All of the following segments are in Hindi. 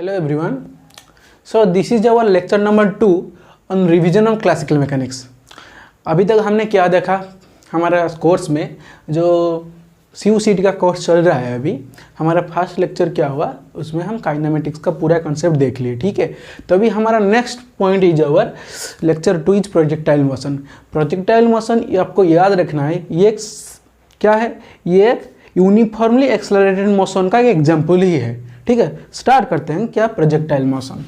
Hello everyone. So this is our lecture number 2 on revision of classical mechanics. अभी तक हमने क्या देखा हमारा कोर्स में, जो CU/CT का कोर्स चल रहा है अभी, हमारा फर्स्ट लेक्चर क्या हुआ उसमें हम काइनेमेटिक्स का पूरा कॉन्सेप्ट देख लिए, ठीक है। तो अभी हमारा next point is our lecture 2 is projectile motion. Projectile motion आपको याद रखना है, ये क्या है, ये एक यूनिफॉर्मली एक्सेलरेटेड मोशन का एक एग्जाम्पल ही है, ठीक है। स्टार्ट करते हैं क्या प्रोजेक्टाइल मोशन।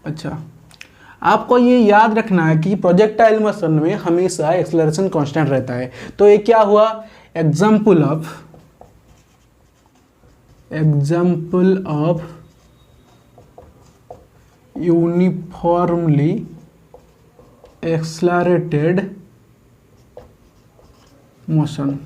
अच्छा, आपको ये याद रखना है कि प्रोजेक्टाइल मोशन में हमेशा एक्सेलरेशन कांस्टेंट रहता है। तो ये क्या हुआ, example of uniformly accelerated motion,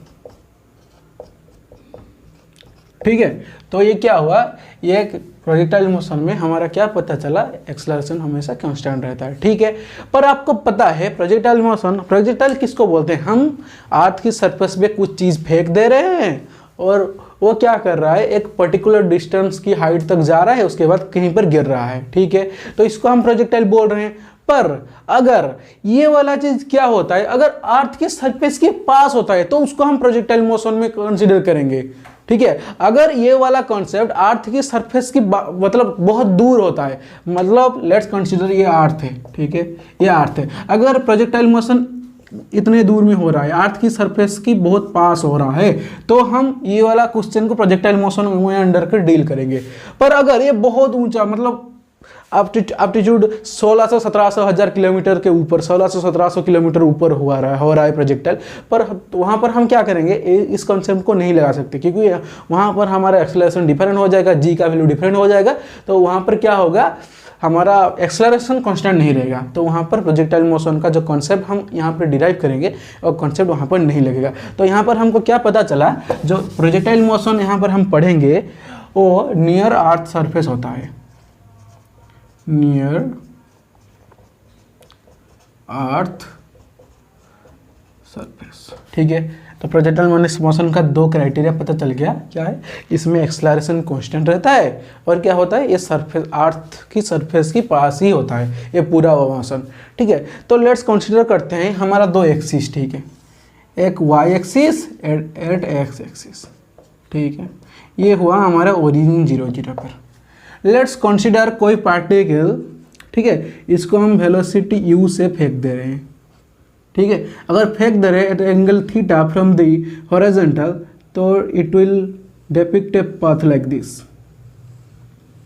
ठीक है। तो ये क्या हुआ, ये एक प्रोजेक्टाइल मोशन में हमारा क्या पता चला, एक्सेलरेशन हमेशा कांस्टेंट रहता है, ठीक है। पर आपको पता है प्रोजेक्टाइल मोशन, प्रोजेक्टाइल किसको बोलते हैं, हम अर्थ की सरफेस पे कुछ चीज़ फेंक दे रहे हैं और वो क्या कर रहा है, एक पर्टिकुलर डिस्टेंस की हाइट तक जा रहा है, उसके बाद कहीं पर गिर रहा है, ठीक है। तो इसको हम प्रोजेक्टाइल बोल रहे हैं। पर अगर ये वाला चीज क्या होता है, अगर अर्थ के सरफेस के पास होता है तो उसको हम प्रोजेक्टाइल मोशन में कंसीडर करेंगे, ठीक है। अगर ये वाला कॉन्सेप्ट अर्थ की सरफेस की मतलब बहुत दूर होता है, मतलब लेट्स कंसीडर ये अर्थ है, ठीक है, ये अर्थ है। अगर प्रोजेक्टाइल मोशन इतने दूर में हो रहा है, अर्थ की सरफेस की बहुत पास हो रहा है, तो हम ये वाला क्वेश्चन को प्रोजेक्टाइल मोशन में अंडर कर डील करेंगे। पर अगर ये बहुत ऊंचा मतलब एप्टीट्यूड 1600-1700 किलोमीटर के ऊपर, 1600-1700 किलोमीटर ऊपर हो रहा है प्रोजेक्टाइल, पर वहाँ पर हम क्या करेंगे, इस कॉन्सेप्ट को नहीं लगा सकते, क्योंकि वहाँ पर हमारा एक्सेलरेशन डिफरेंट हो जाएगा, जी का वैल्यू डिफरेंट हो जाएगा। तो वहाँ पर क्या होगा, हमारा एक्सेलरेशन कांस्टेंट नहीं रहेगा। तो वहाँ पर प्रोजेक्टाइल मोशन का जो कॉन्सेप्ट हम यहाँ पर डिराइव करेंगे और कॉन्सेप्ट वहाँ पर नहीं लगेगा। तो यहाँ पर हमको क्या पता चला, जो प्रोजेक्टाइल मोशन यहाँ पर हम पढ़ेंगे वो नियर अर्थ सरफेस होता है, नियर अर्थ सरफेस, ठीक है। तो प्रोजेक्टाइल मोशन का दो क्राइटेरिया पता चल गया, क्या है, इसमें एक्सेलरेशन कांस्टेंट रहता है और क्या होता है, ये सरफेस अर्थ की सरफेस की पास ही होता है ये पूरा मोशन, ठीक है। तो लेट्स कंसीडर करते हैं हमारा दो एक्सिस, ठीक है, एक Y axis at X axis, ठीक है। ये हुआ हमारा ओरिजिन 0 0 पर। लेट्स कंसीडर कोई पार्टिकल, ठीक है, इसको हम वेलोसिटी u से फेंक दे रहे हैं, ठीक है। अगर फेंक दे रहे हैं at angle theta from the horizontal, तो it will depict a path like this,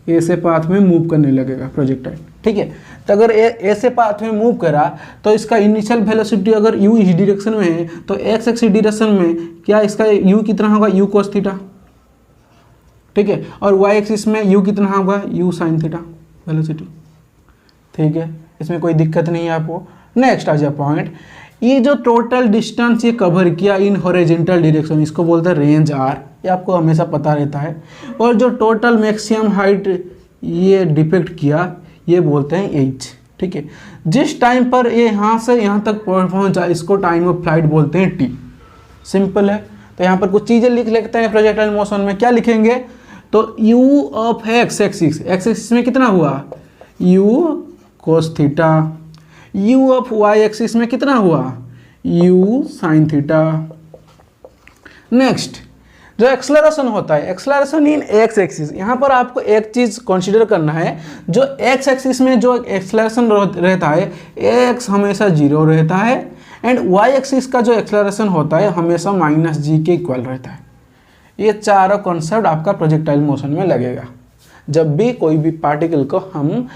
ऐसे पाथ में मूव करने लगेगा प्रोजेक्टाइल, ठीक है। तो अगर ऐसे पाथ में मूव करा तो इसका इनिशियल वेलोसिटी अगर u इस डायरेक्शन में है तो x एक्सिस डायरेक्शन में क्या इसका u कितना होगा, u cos थीटा, ठीक है। और y एक्सिस में u कितना होगा, u sin थीटा वेलोसिटी, ठीक है। इसमें कोई दिक्कत नहीं है आपको। नेक्स्ट आ जाए पॉइंट, ये जो टोटल डिस्टेंस ये कवर किया इन हॉरिजॉन्टल डायरेक्शन, इसको बोलते हैं रेंज r, ये आपको हमेशा पता रहता है। और जो टोटल मैक्सिमम हाइट ये डिपेक्ट किया ये बोलते हैं h, ठीक है। जिस टाइम पर ये यहाँ से यहाँ तक पहुँचा इसको टाइम ऑफ फ्लाइट बोलते हैं t, सिंपल है। तो यहाँ पर कुछ चीज़ें लिख लेते हैं प्रोजेक्टाइल मोशन में, क्या लिखेंगे, तो u ऑफ x एक्सिस में कितना हुआ, u cos theta, u of y axis में कितना हुआ, u sin थीटा। नेक्स्ट जो एक्सेलरेशन होता है, एक्सेलरेशन इन x एक्सिस, यहाँ पर आपको एक चीज़ कंसीडर करना है, जो x एक्सिस में जो एक्सेलरेशन रहता है x हमेशा 0 रहता है एंड y एक्सिस का जो एक्सेलरेशन होता है हमेशा -g के इक्वल रहता है। ये चारों कॉन्सेप्ट आपका प्रोजेक्टाइल मोशन में लगेगा। जब भी कोई भी पार्टिकल को हम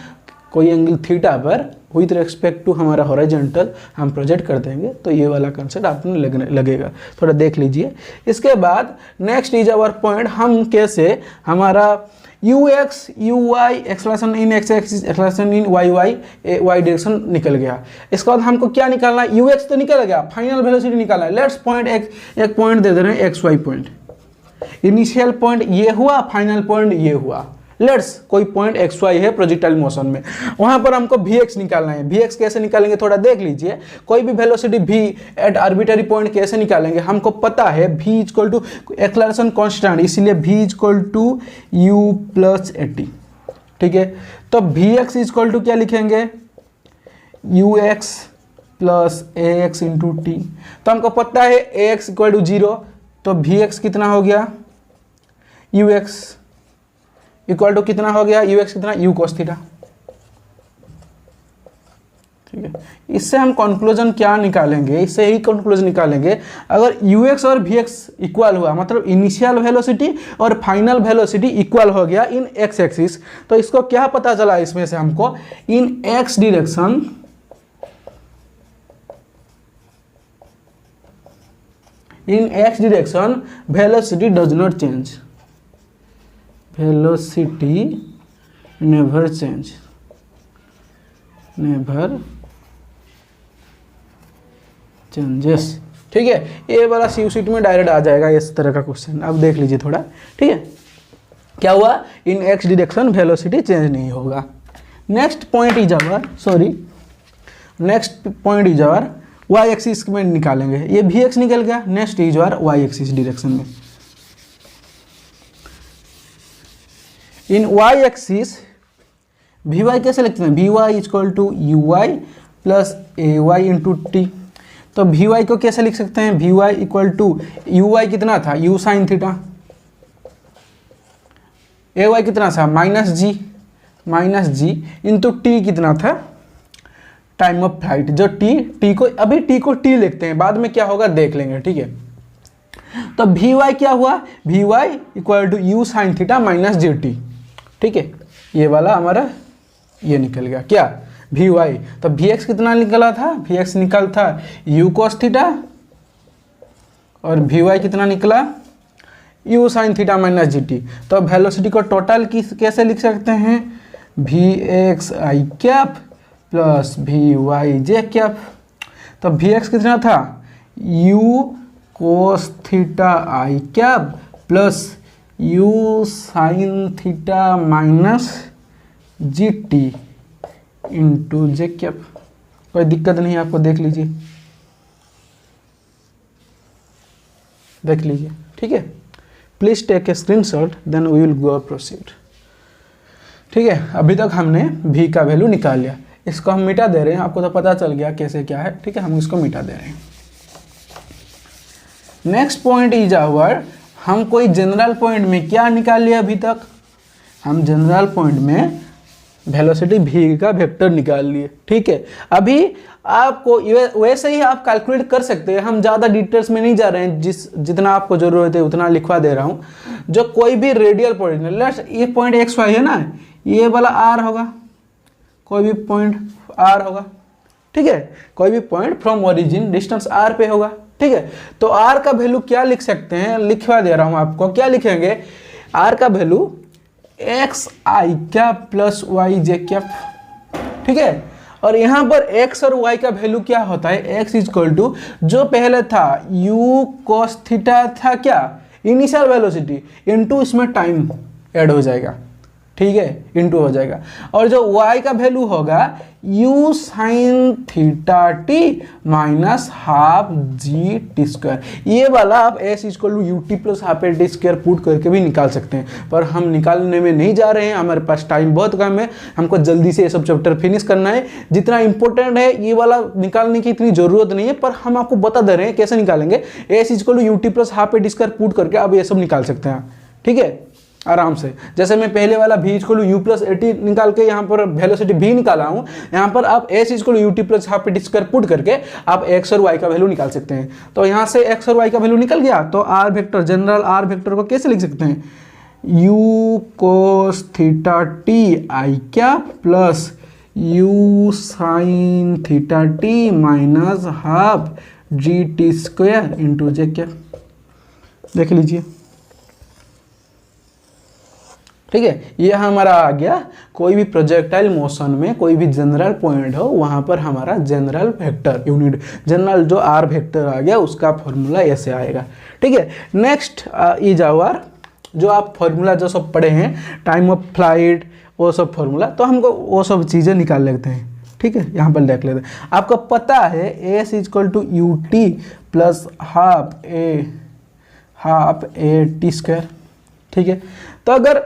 कोई एंगल थीटा पर विथ रिस्पेक्ट टू हमारा हॉरिजॉन्टल हम प्रोजेक्ट कर देंगे तो ये वाला कंसेप्ट आपने लगेगा, थोड़ा देख लीजिए। इसके बाद नेक्स्ट इज आवर पॉइंट, हम कैसे हमारा ux uy acceleration in x axis, acceleration in y direction निकल गया। इसके बाद हमको क्या निकालना है, ux तो निकल गया, फाइनल वेलोसिटी निकालना है। लेट्स पॉइंट एक पॉइंट दे दे रहे हैं xy पॉइंट, इनिशियल पॉइंट ये हुआ, फाइनल पॉइंट ये हुआ, लेट्स कोई पॉइंट एक्स वाई है प्रोजेक्टाइल मोशन में, वहां पर हमको वी एक्स निकालना है। वी एक्स कैसे निकालेंगे थोड़ा देख लीजिए। कोई भी velocity V at arbitrary point कैसे निकालेंगे, हमको पता है v equal to acceleration constant, इसीलिए v equal to u plus a t. ठीक है, तो वी एक्स इक्वल टू क्या लिखेंगे, U X plus A X into T. तो हमको पता है ए एक्स इक्वल टू 0, तो वी एक्स कितना हो गया, यू एक्स इक्वल टू कितना हो गया, यू एक्स कितना, यू कोस थीटा। ठीक है, इससे हम कंक्लूजन क्या निकालेंगे, इससे ही कंक्लूजन निकालेंगे, अगर यू एक्स और वी एक्स इक्वल हुआ, मतलब इनिशियल वेलोसिटी और फाइनल वेलोसिटी इक्वल हो गया इन एक्स एक्सिस, तो इसको क्या पता चला इसमें से हमको, in x direction velocity does not change, velocity never change, never changes. ठीक है, ये वाला सी शीट में डायरेक्ट आ जाएगा इस तरह का क्वेश्चन। अब देख लीजिए थोड़ा। ठीक है, क्या हुआ, in x direction velocity change नहीं होगा। Next point is our Y axis में निकालेंगे, ये वी एक्स निकल गया। Next is our Y axis direction में, in Y axis V Y कैसे लिखते हैं, V Y equal to U Y plus A Y into T. तो वी वाई को कैसे लिख सकते हैं, V Y equal to U Y कितना था, यू साइन थीटा, ए वाई कितना था माइनस जी इंटू टी कितना था, टाइम ऑफ फ्लाइट। जो टी को अभी टी लिखते हैं, बाद में क्या होगा देख लेंगे। ठीक है, तो वी वाई क्या हुआ, V Y equal to U sine theta minus G T. ठीक है, ये वाला हमारा ये निकल गया क्या, वी वाई। तो वी एक्स कितना निकला था, वी एक्स निकल था यू कॉस थीटा, और वी वाई कितना निकला, U sine theta minus G T. तो वेलोसिटी को टोटल कैसे लिख सकते हैं, V X I cap plus V Y J cap. तो वी एक्स कितना था, U cos theta I cap plus U sine theta minus G T into J cap. कोई दिक्कत नहीं, आपको देख लीजिए, ठीक है। Please take a screenshot then we will go proceed. ठीक है, अभी तक हमने v का वैल्यू निकाल लिया, इसको हम मिटा दे रहे हैं, आपको तो पता चल गया कैसे क्या है। ठीक है, हम इसको मिटा दे रहे हैं। नेक्स्ट पॉइंट इज आवर, हम कोई जनरल पॉइंट में क्या निकाल लिया अभी तक, हम जनरल पॉइंट में वेलोसिटी v का वेक्टर निकाल लिए। ठीक है, अभी आपको वैसे ही आप कैलकुलेट कर सकते हैं, हम ज़्यादा डिटेल्स में नहीं जा रहे हैं, जितना आपको ज़रूरत है उतना लिखवा दे रहा हूँ। जो कोई भी रेडियल पॉइंट, लेट्स ये पॉइंट एक्स वाई है ना, ये वाला आर होगा, कोई भी पॉइंट आर होगा। ठीक है, कोई भी point from origin distance R पे होगा। ठीक है, तो आर का वैल्यू क्या लिख सकते हैं, लिखवा दे रहा हूँ आपको। क्या लिखेंगे, आर का value x I cap plus Y J cap. ठीक है, और यहाँ पर x और y का वैल्यू क्या होता है, x इक्वल टू जो पहले था u cos थीटा था क्या, इनिशियल वेलोसिटी इनटू इसमें टाइम ऐड हो जाएगा। ठीक है, इनटू हो जाएगा, और जो y का वैल्यू होगा u sine theta t minus half G T square. ये वाला आप s equal to U T plus half L T square put करके भी निकाल सकते हैं, पर हम निकालने में नहीं जा रहे हैं, हमारे पास टाइम बहुत कम है, हमको जल्दी से ये सब चैप्टर फिनिश करना है। जितना इंपॉर्टेंट है ये वाला निकालने की इतनी जरूरत नहीं है, पर हम आपको बता दे रहे हैं कैसे निकालेंगे। s equal to U T plus half L T square put करके आप ये सब निकाल सकते हैं। ठीक है, आराम से, जैसे मैं पहले वाला v equal to you plus a t निकाल के यहाँ पर वेलोसिटी v निकाला हूँ, यहाँ पर आप s equal to U T plus half T square put करके आप x और y का वैल्यू निकाल सकते हैं। तो यहाँ से x और y का वैल्यू निकल गया, तो r vector, general r vector को कैसे लिख सकते हैं, u cos theta t I cap plus u sine theta t minus half G T square into J cap. देख लीजिए। ठीक है, ये हमारा आ गया, कोई भी प्रोजेक्टाइल मोशन में कोई भी जनरल पॉइंट हो वहां पर हमारा जनरल वेक्टर यूनिट, जनरल जो आर वेक्टर आ गया उसका फॉर्मूला ऐसे आएगा। ठीक है, नेक्स्ट इज आवर जो आप फॉर्मूला जो सब पढ़े हैं, टाइम ऑफ फ्लाइट, वो सब फॉर्मूला, तो हमको वो सब चीज़ें निकाल लेते हैं। ठीक है, यहाँ पर देख लेते हैं। आपको पता है S equal to U T plus half A T square. ठीक है, तो अगर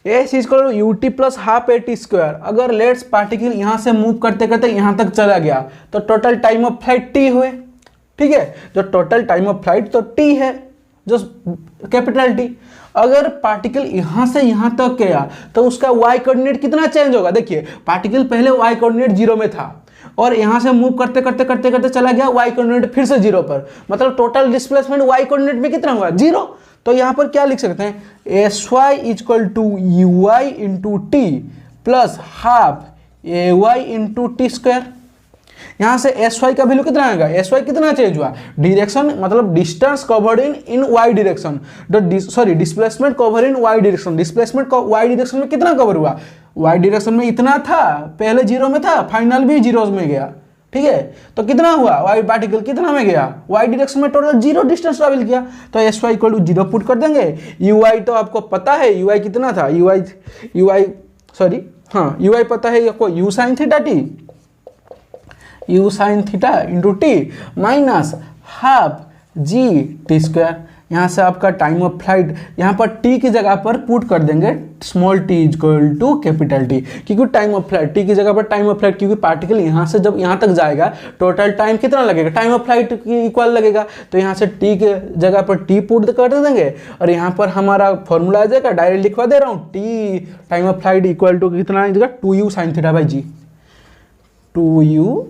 S equal to U T plus half A T square, अगर लेट्स पार्टिकल यहाँ से मूव करते करते यहाँ तक चला गया तो total time of flight T हुए। ठीक है, जो टोटल टाइम ऑफ फ्लाइट तो टी है, जो कैपिटल टी। अगर पार्टिकल यहाँ से यहाँ तक गया तो उसका वाई कोऑर्डिनेट कितना चेंज होगा। देखिए पार्टिकल पहले वाई कोऑर्डिनेट 0 में था और यहाँ से मूव करते करते करते करते चला गया वाई कोऑर्डिनेट फिर से 0 पर, मतलब टोटल डिस्प्लेसमेंट वाई कोऑर्डिनेट में कितना हुआ 0। तो यहाँ पर क्या लिख सकते हैं, S Y equal to U Y into T plus half A Y into T square. यहाँ से एस वाई का वैल्यू कितना आएगा, एस वाई कितना चेंज हुआ, डायरेक्शन मतलब distance covered in Y direction, displacement cover in Y direction. Displacement Y direction में कितना कवर हुआ, वाई डायरेक्शन में इतना था, पहले 0 में था, फाइनल भी 0 में गया। ठीक है, तो कितना हुआ, वाई पार्टिकल कितना में गया, वाई डायरेक्शन में टोटल 0 डिस्टेंस ट्रैवल किया। तो S Y equal to 0 put कर देंगे। यू आई तो आपको पता है, यू आई कितना था, यू आई पता है आपको, you sine theta T, you sine theta into T minus half G T square. यहाँ से आपका टाइम ऑफ फ्लाइट, यहाँ पर टी की जगह पर पुट कर देंगे small T equal to capital T, क्योंकि टाइम ऑफ फ्लाइट टी की जगह पर टाइम ऑफ फ्लाइट, क्योंकि पार्टिकल यहाँ से जब यहाँ तक जाएगा टोटल टाइम कितना लगेगा, टाइम ऑफ फ्लाइट की इक्वल लगेगा। तो यहाँ से टी के जगह पर टी पुट कर देंगे और यहाँ पर हमारा फॉर्मूला आ जाएगा, डायरेक्ट लिखवा दे रहा हूँ, T time of flight equal to कितना आ जाएगा 2u sine theta by G, 2u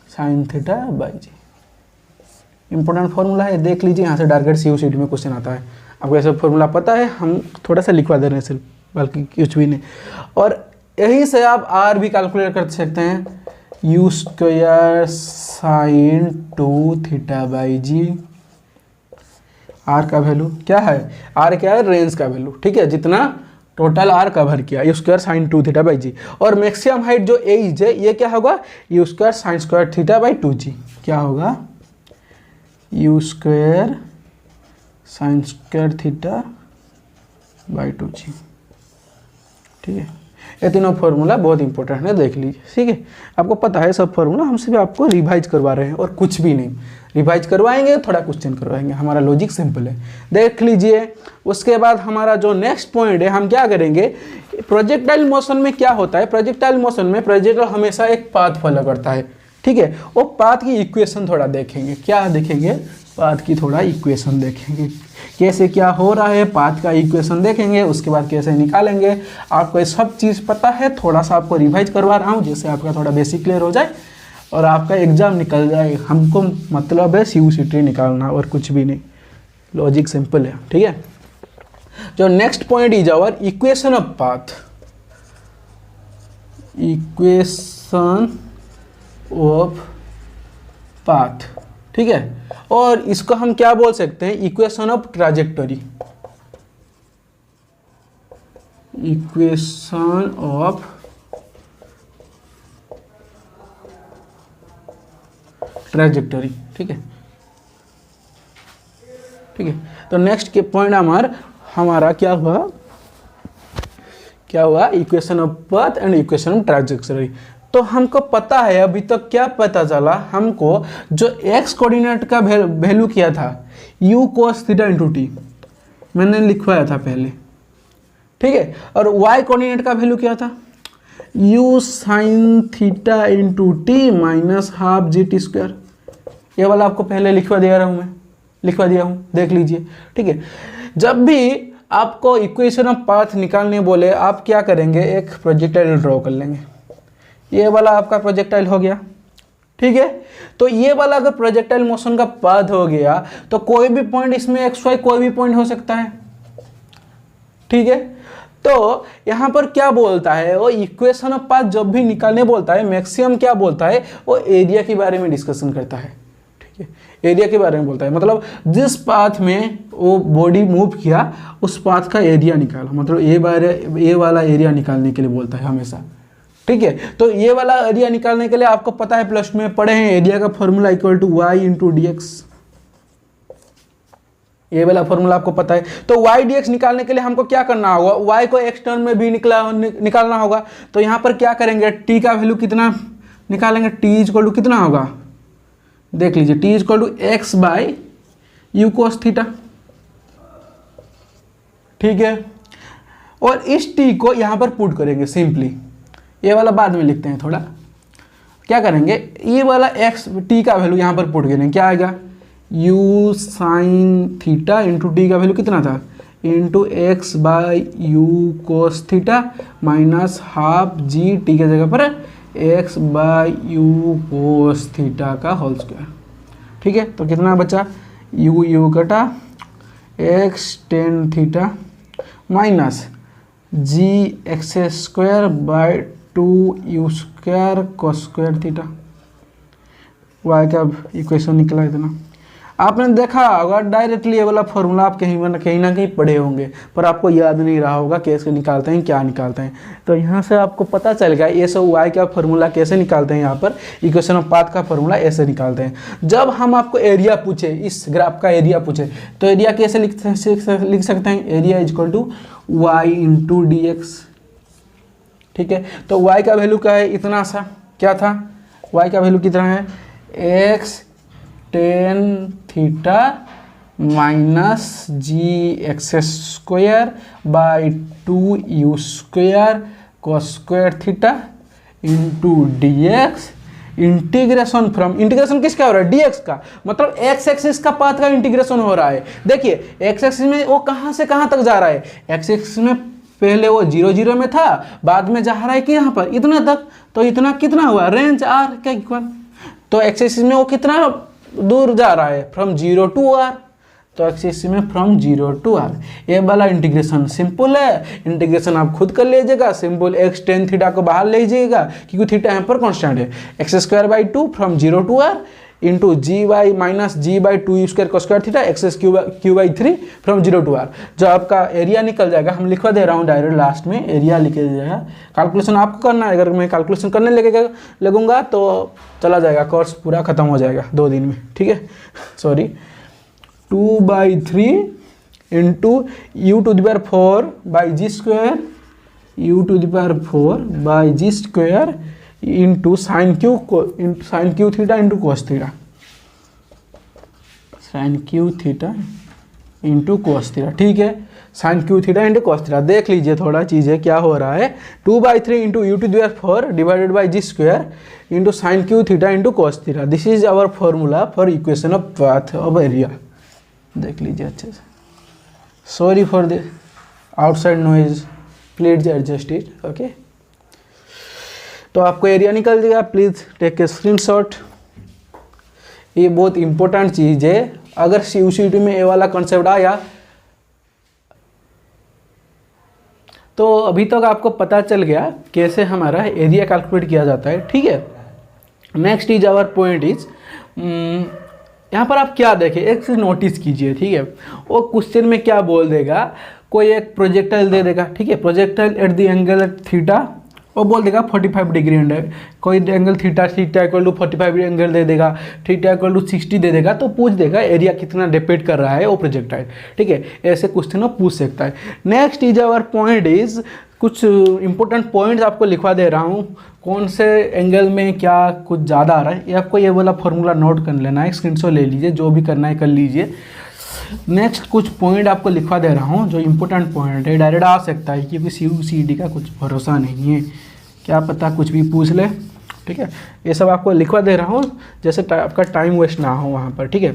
sine theta by G. Important formula है, देख लीजिए, यहाँ से डायरेक्ट CU/CD में क्वेश्चन आता है। आपको ऐसा फॉर्मूला पता है, हम थोड़ा सा लिखवा दे रहे हैं सिर्फ, बल्कि कुछ भी नहीं। और यहीं से आप R भी कैलकुलेट कर सकते हैं, u square sine 2 theta by G. R का वैल्यू क्या है, R क्या है, रेंज का वैल्यू। ठीक है, जितना टोटल R कवर किया, u square sine 2 theta by g. और मैक्सिमम हाइट जो एज है, ये क्या होगा, u square sine square theta by 2g। क्या होगा, u square sine square theta by 2g। ठीक है, ये तीनों फॉर्मूला बहुत इंपॉर्टेंट है, देख लीजिए। ठीक है, आपको पता है सब फॉर्मूला, हम सिर्फ आपको रिवाइज करवा रहे हैं और कुछ भी नहीं। रिवाइज करवाएंगे, थोड़ा क्वेश्चन करवाएंगे, हमारा लॉजिक सिंपल है, देख लीजिए। उसके बाद हमारा जो नेक्स्ट पॉइंट है, हम क्या करेंगे, प्रोजेक्टाइल मोशन में क्या होता है, प्रोजेक्टाइल मोशन में प्रोजेक्टाइल हमेशा एक पाथ फॉलो करता है। ठीक है, वो पाथ की इक्वेशन थोड़ा देखेंगे, क्या देखेंगे, पाथ की थोड़ा इक्वेशन देखेंगे, कैसे क्या हो रहा है, पाथ का इक्वेशन देखेंगे, उसके बाद कैसे निकालेंगे। आपको ये सब चीज़ पता है, थोड़ा सा आपको रिवाइज करवा रहा हूँ, जिससे आपका थोड़ा बेसिक क्लियर हो जाए और आपका एग्जाम निकल जाए। हमको मतलब है CU/CD निकालना और कुछ भी नहीं, लॉजिक सिंपल है। ठीक है, जो next point is our equation of path, equation of path. ठीक है, और इसको हम क्या बोल सकते हैं, equation of trajectory, equation of trajectory. ठीक है, ठीक है, तो नेक्स्ट के पॉइंट हमारा क्या हुआ, equation of path and equation of trajectory. तो हमको पता है, अभी तक क्या पता चला हमको, जो एक्स कोऑर्डिनेट का वैल्यू किया था u cos theta into T, मैंने लिखवाया था पहले। ठीक है, और y कोऑर्डिनेट का वैल्यू क्या था, u sine theta into T minus half G T square. ये वाला आपको पहले लिखवा दिया हूँ, देख लीजिए। ठीक है, जब भी आपको इक्वेशन ऑफ पाथ निकालने बोले, आप क्या करेंगे, एक प्रोजेक्टाइल ड्रॉ कर लेंगे। ये वाला आपका प्रोजेक्टाइल हो गया। ठीक है, तो ये वाला अगर प्रोजेक्टाइल मोशन का पाथ हो गया तो कोई भी पॉइंट इसमें एक्स वाई कोई भी पॉइंट हो सकता है। ठीक है, तो यहाँ पर क्या बोलता है, वो इक्वेशन ऑफ पाथ जब भी निकालने बोलता है, मैक्सिमम क्या बोलता है, वो एरिया के बारे में डिस्कशन करता है। ठीक है, एरिया के बारे में बोलता है, मतलब जिस पाथ में वो बॉडी मूव किया उस पाथ का एरिया निकाला, मतलब ये वाला एरिया निकालने के लिए बोलता है हमेशा। ठीक है, तो ये वाला एरिया निकालने के लिए आपको पता है, प्लस में पढ़े हैं, एरिया का formula equal to y into D X. ये वाला फॉर्मूला आपको पता है। तो y dx निकालने के लिए हमको क्या करना होगा, y को x टर्म में भी निकालना होगा। तो यहाँ पर क्या करेंगे, t का वैल्यू कितना निकालेंगे, t इक्वल टू कितना होगा, देख लीजिए, t equal to X by U cos theta, ठीक है। और इस t को यहाँ पर पुट करेंगे सिंपली, ये वाला बाद में लिखते हैं थोड़ा। क्या करेंगे, ये वाला x t का वैल्यू यहाँ पर पुट करेंगे, क्या आएगा, u sine theta into T का वैल्यू कितना था, into X by U cos theta minus half ji T के जगह पर X by U cos theta का होल स्क्वायर, ठीक है। तो कितना बचा, यू कटा X tan theta minus G X square by 2u square cos square theta, Y का इक्वेशन निकला इतना। आपने देखा होगा डायरेक्टली ये वाला फॉर्मूला आप कहीं ना कहीं पढ़े होंगे, पर आपको याद नहीं रहा होगा कैसे निकालते हैं, क्या निकालते हैं। तो यहाँ से आपको पता चल गया ये सब वाई का फॉर्मूला कैसे निकालते हैं, यहाँ पर इक्वेशन ऑफ पाथ का फॉर्मूला ऐसे निकालते हैं। जब हम आपको एरिया पूछे, इस ग्राफ का एरिया पूछे, तो एरिया कैसे लिख सकते हैं, area equal to Y into D X, ठीक है। तो y का वैल्यू क्या है, इतना सा, क्या था, y का वैल्यू कितना है, x tan theta minus G X square by 2u square cos square theta into D X, integration from, integration किसका हो रहा है, dx का, मतलब x एक्सिस का पाथ का इंटीग्रेशन हो रहा है। देखिए x एक्सिस में वो कहाँ से कहाँ तक जा रहा है, x एक्सिस में पहले वो 0 0 में था, बाद में जा रहा है कि यहाँ पर इतना तक, तो इतना कितना हुआ, रेंज r का इक्वल। तो x एक्सिस में वो कितना दूर जा रहा है, फ्रॉम 0 टू r, तो x एक्सिस में फ्रॉम 0 टू r। ये वाला इंटीग्रेशन सिंपल है, इंटीग्रेशन आप खुद कर लीजिएगा, सिंपल x टेन थीटा को बाहर ले जाइएगा क्योंकि थीटा यहाँ पर कांस्टेंट है, X square by 2 from 0 to r into G by minus G by 2u square cos square theta X cube by 3 from 0 to r। जो आपका एरिया निकल जाएगा, हम लिखवा दे रहा हूँ डायरेक्ट लास्ट में एरिया लिख जाएगा। कैलकुलेशन आपको करना है, अगर मैं कैलकुलेशन करने लगूंगा तो चला जाएगा, कोर्स पूरा खत्म हो जाएगा 2 दिन में, ठीक है। Sorry, 2/3 into U to the power 4 by G square, U to the power 4 by G square into sine cube theta into cos theta, sine cube theta into cos theta, ठीक है। Sine cube theta into cos theta, देख लीजिए थोड़ा चीज़ें क्या हो रहा है, 2/3 into U to the power 4 divided by G square into sine cube theta into cos theta. This is our formula for equation of path of area. देख लीजिए अच्छे से, sorry for the outside noise, please adjust it, okay. तो आपको एरिया निकल जाएगा, प्लीज़ टेक ए स्क्रीनशॉट। ये बहुत इंपॉर्टेंट चीज़ है, अगर CUCT में ये वाला कॉन्सेप्ट आया तो अभी तक आपको पता चल गया कैसे हमारा एरिया कैलकुलेट किया जाता है, ठीक है। Next is our point is, यहाँ पर आप क्या देखें, एक चीज नोटिस कीजिए, ठीक है। वो क्वेश्चन में क्या बोल देगा, कोई एक प्रोजेक्टाइल दे देगा, ठीक है, projectile at the angle theta, वो बोल देगा 45 डिग्री एंगल, कोई angle theta equal to 45 angle दे देगा, थीटा इक्वल टू 60 दे देगा, तो पूछ देगा एरिया कितना डिपेंड कर रहा है वो प्रोजेक्टाइल, ठीक है। ऐसे क्वेश्चन वो पूछ सकता है। Next is our point is, कुछ इंपॉर्टेंट पॉइंट्स आपको लिखवा दे रहा हूँ, कौन से एंगल में क्या कुछ ज़्यादा आ रहा है, ये आपको ये वाला फॉर्मूला नोट कर लेना है, स्क्रीनशॉट ले लीजिए, जो भी करना है कर लीजिए। नेक्स्ट कुछ पॉइंट आपको लिखवा दे रहा हूँ जो इंपॉर्टेंट पॉइंट है, डायरेक्ट आ सकता है क्योंकि CUCT का कुछ भरोसा नहीं है, क्या पता कुछ भी पूछ ले, ठीक है। ये सब आपको लिखवा दे रहा हूँ जैसे आपका टाइम वेस्ट ना हो वहाँ पर, ठीक है।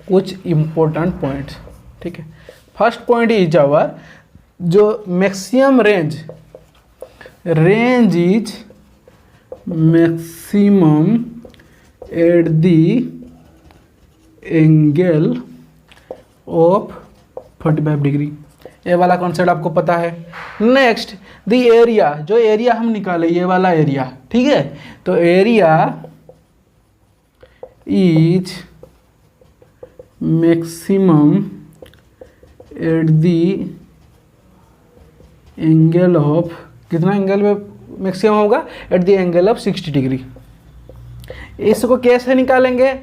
कुछ इंपॉर्टेंट पॉइंट्स, ठीक है। फर्स्ट पॉइंट इज आवर जो maximum range is maximum eight the angle of 45 degree, ये वाला कॉन्सेप्ट आपको पता है। नेक्स्ट द एरिया, जो एरिया हम निकाले ये वाला एरिया, ठीक है, तो area is maximum eight the angle of, कितना एंगल में मैक्सिमम होगा, eight the angle of 60 degree. इसको कैसे निकालेंगे,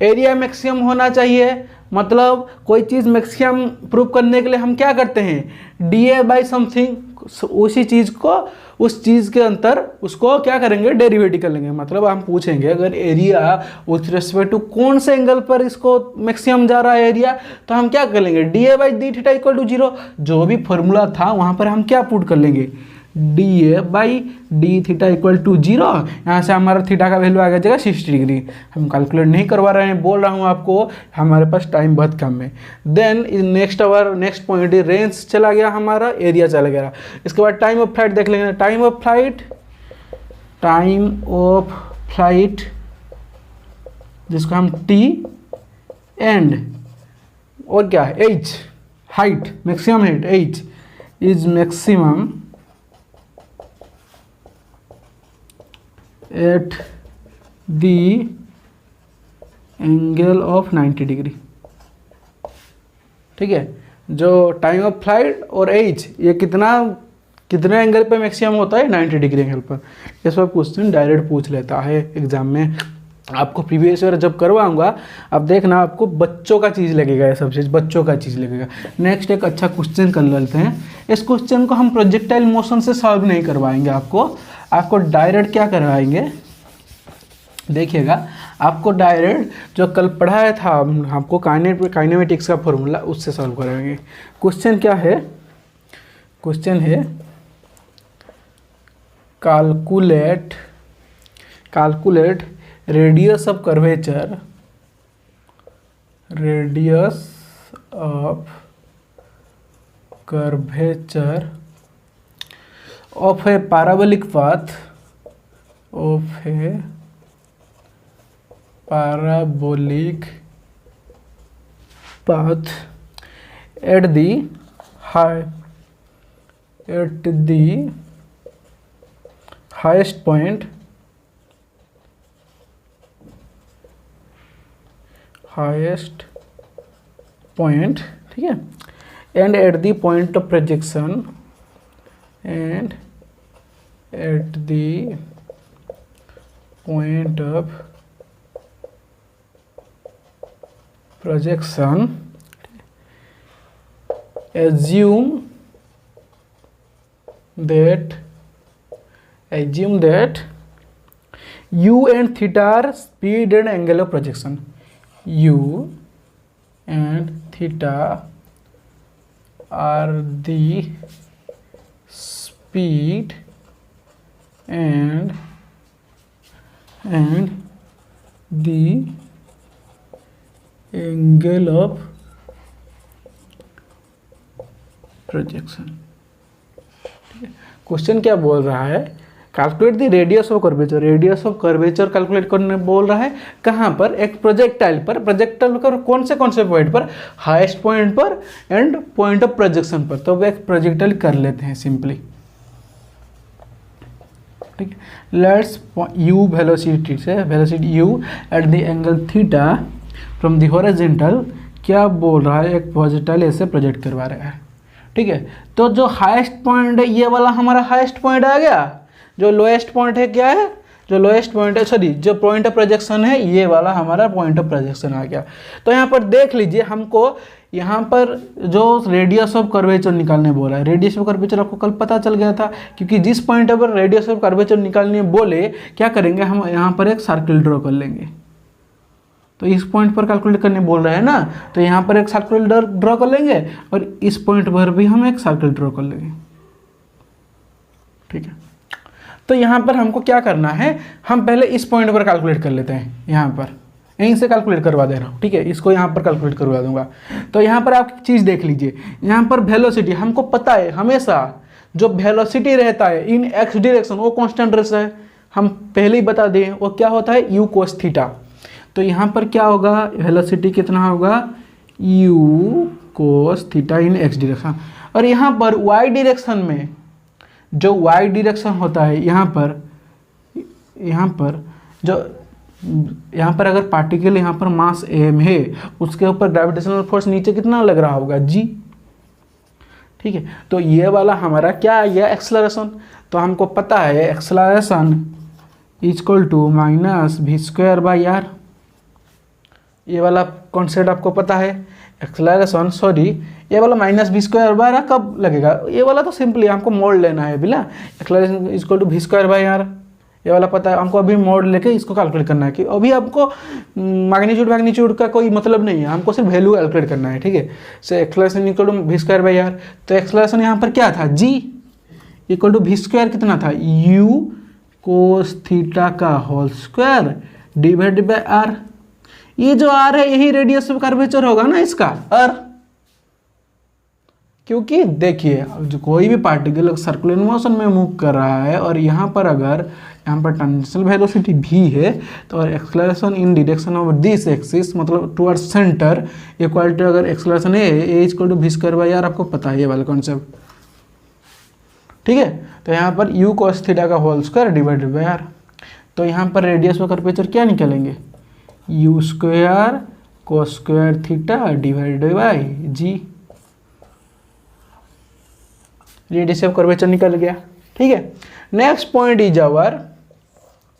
एरिया मैक्सिमम होना चाहिए मतलब कोई चीज़ मैक्सिमम प्रूव करने के लिए हम क्या करते हैं, डी ए बाई समथिंग, उसी चीज़ को उस चीज़ के अंतर उसको क्या करेंगे, डेरिवेटिव कर लेंगे। मतलब हम पूछेंगे अगर एरिया विथ रिस्पेक्ट टू कौन से एंगल पर इसको मैक्सिमम जा रहा है एरिया, तो हम क्या कर लेंगे, D A by D theta equal to 0। जो भी फॉर्मूला था वहाँ पर हम क्या पुट कर लेंगे, D A by D theta equal to 0। यहाँ से हमारा थीटा का वैल्यू आ गया जगह 60 डिग्री। हम कैलकुलेट नहीं करवा रहे हैं, बोल रहा हूँ आपको, हमारे पास टाइम बहुत कम है। देन नेक्स्ट पॉइंट रेंज चला गया हमारा, एरिया चला गया। इसके बाद टाइम ऑफ फ्लाइट देख लेंगे। टाइम ऑफ फ्लाइट जिसको हम टी एंड और क्या है H, height, maximum height H is maximum eight the angle of 90 degree. ठीक है, जो टाइम ऑफ फ्लाइट और एज ये कितने एंगल पे मैक्सिमम होता है, 90 डिग्री एंगल पर। इस पर क्वेश्चन डायरेक्ट पूछ लेता है एग्जाम में। आपको प्रीवियस ईयर जब करवाऊंगा अब देखना, आपको बच्चों का चीज़ लगेगा, ये सब चीज़ बच्चों का चीज़ लगेगा। नेक्स्ट एक अच्छा क्वेश्चन कर लेते हैं। इस क्वेश्चन को हम प्रोजेक्टाइल मोशन से सॉल्व नहीं करवाएंगे, आपको डायरेक्ट क्या करवाएंगे, देखिएगा, आपको डायरेक्ट जो कल पढ़ाया था आपको काइनेमेटिक्स का फॉर्मूला, उससे सॉल्व कराएंगे। क्वेश्चन क्या है, क्वेश्चन है calculate radius of curvature of a parabolic path at the highest point ठीक है, and at the point of projection assume that u and theta are speed and angle of projection. U and theta are the speed and the angle of projection. Question क्या बोल रहा है, calculate the radius of curvature calculate करने बोल रहा है। कहाँ पर, एक प्रोजेक्टाइल पर कौन से पॉइंट पर, हाईएस्ट पॉइंट पर एंड पॉइंट ऑफ प्रोजेक्शन पर। तो अब एक प्रोजेक्टाइल कर लेते हैं सिंपली। ठीक है, let's u velocity u eight the angle theta from the horizontal, क्या बोल रहा है, एक प्रोजेक्टाइल ऐसे प्रोजेक्ट करवा रहा है। ठीक है, तो जो हाईएस्ट पॉइंट है ये वाला हमारा हाईएस्ट पॉइंट आ गया, जो लोएस्ट पॉइंट है क्या है, जो पॉइंट ऑफ प्रोजेक्शन है ये वाला हमारा पॉइंट ऑफ प्रोजेक्शन आ गया। तो यहाँ पर देख लीजिए, हमको यहाँ पर जो रेडियस ऑफ कर्वेचर निकालने बोला है, रेडियस ऑफ कर्वेचर आपको कल पता चल गया था, क्योंकि जिस पॉइंट पर रेडियस ऑफ कर्वेचर निकालने बोले क्या करेंगे, हम यहाँ पर एक सर्कल ड्रॉ कर लेंगे। तो इस पॉइंट पर कैलकुलेट करने बोल रहे हैं ना, तो यहाँ पर एक सर्कल ड्रॉ कर लेंगे और इस पॉइंट पर भी हम एक सर्कल ड्रॉ कर लेंगे। ठीक है, तो यहाँ पर हमको क्या करना है, हम पहले इस पॉइंट पर कैलकुलेट कर लेते हैं। यहाँ पर यहीं से कैलकुलेट करवा दे रहा हूँ। ठीक है, इसको यहाँ पर कैलकुलेट करवा दूंगा। तो यहाँ पर आप चीज़ देख लीजिए, यहाँ पर वेलोसिटी हमको पता है, हमेशा जो वेलोसिटी रहता है इन एक्स डायरेक्शन वो कांस्टेंट रहता है, हम पहले ही बता दें, वो क्या होता है, यू कोस थीटा। तो यहाँ पर क्या होगा, वेलोसिटी कितना होगा, u cos theta in x direction. और यहाँ पर y डायरेक्शन में जो y डायरेक्शन होता है, यहाँ पर अगर पार्टिकल यहाँ पर मास m है, उसके ऊपर ग्रेविटेशनल फोर्स नीचे कितना लग रहा होगा, g। ठीक है, तो ये वाला हमारा क्या आ गया, एक्सेलरेशन। तो हमको पता है acceleration equal to minus v² by R. ये वाला कॉन्सेप्ट आपको पता है। एक्सेलरेशन सॉरी ये वाला minus V square by R कब लगेगा, ये वाला तो सिंपली हमको मोड लेना है बिना, acceleration equal to we square by R, ये वाला पता है हमको। अभी मोड लेके इसको कैलकुलेट करना है कि अभी आपको मैग्नीट्यूड का कोई मतलब नहीं है, हमको सिर्फ वैल्यू कैलकुलेट करना है, ठीक है। से acceleration equal to we square by R, तो एक्सेलरेशन यहाँ पर क्या था, G equal to we square कितना था, यू कोस थीटा का whole square divided by R. ये जो आर है यही रेडियस ऑफ कर्वेचर होगा ना इसका, आर। क्योंकि देखिए जो कोई भी पार्टिकल सर्कुलर मोशन में मूव कर रहा है और यहाँ पर अगर यहाँ पर टेंजेंशियल वेलोसिटी भी है तो acceleration in direction of this axis मतलब टुवर्ड्स सेंटर इक्वल टू, अगर acceleration A equal to we square by R, आपको पता है ये वाला कॉन्सेप्ट, ठीक है। तो यहाँ पर यू कॉस थीटा का whole square divided by R, तो यहाँ पर रेडियस ऑफ कर्वेचर क्या निकलेंगे, U square cos square theta divided by G, radius of curvature निकल गया, ठीक है। Next point is our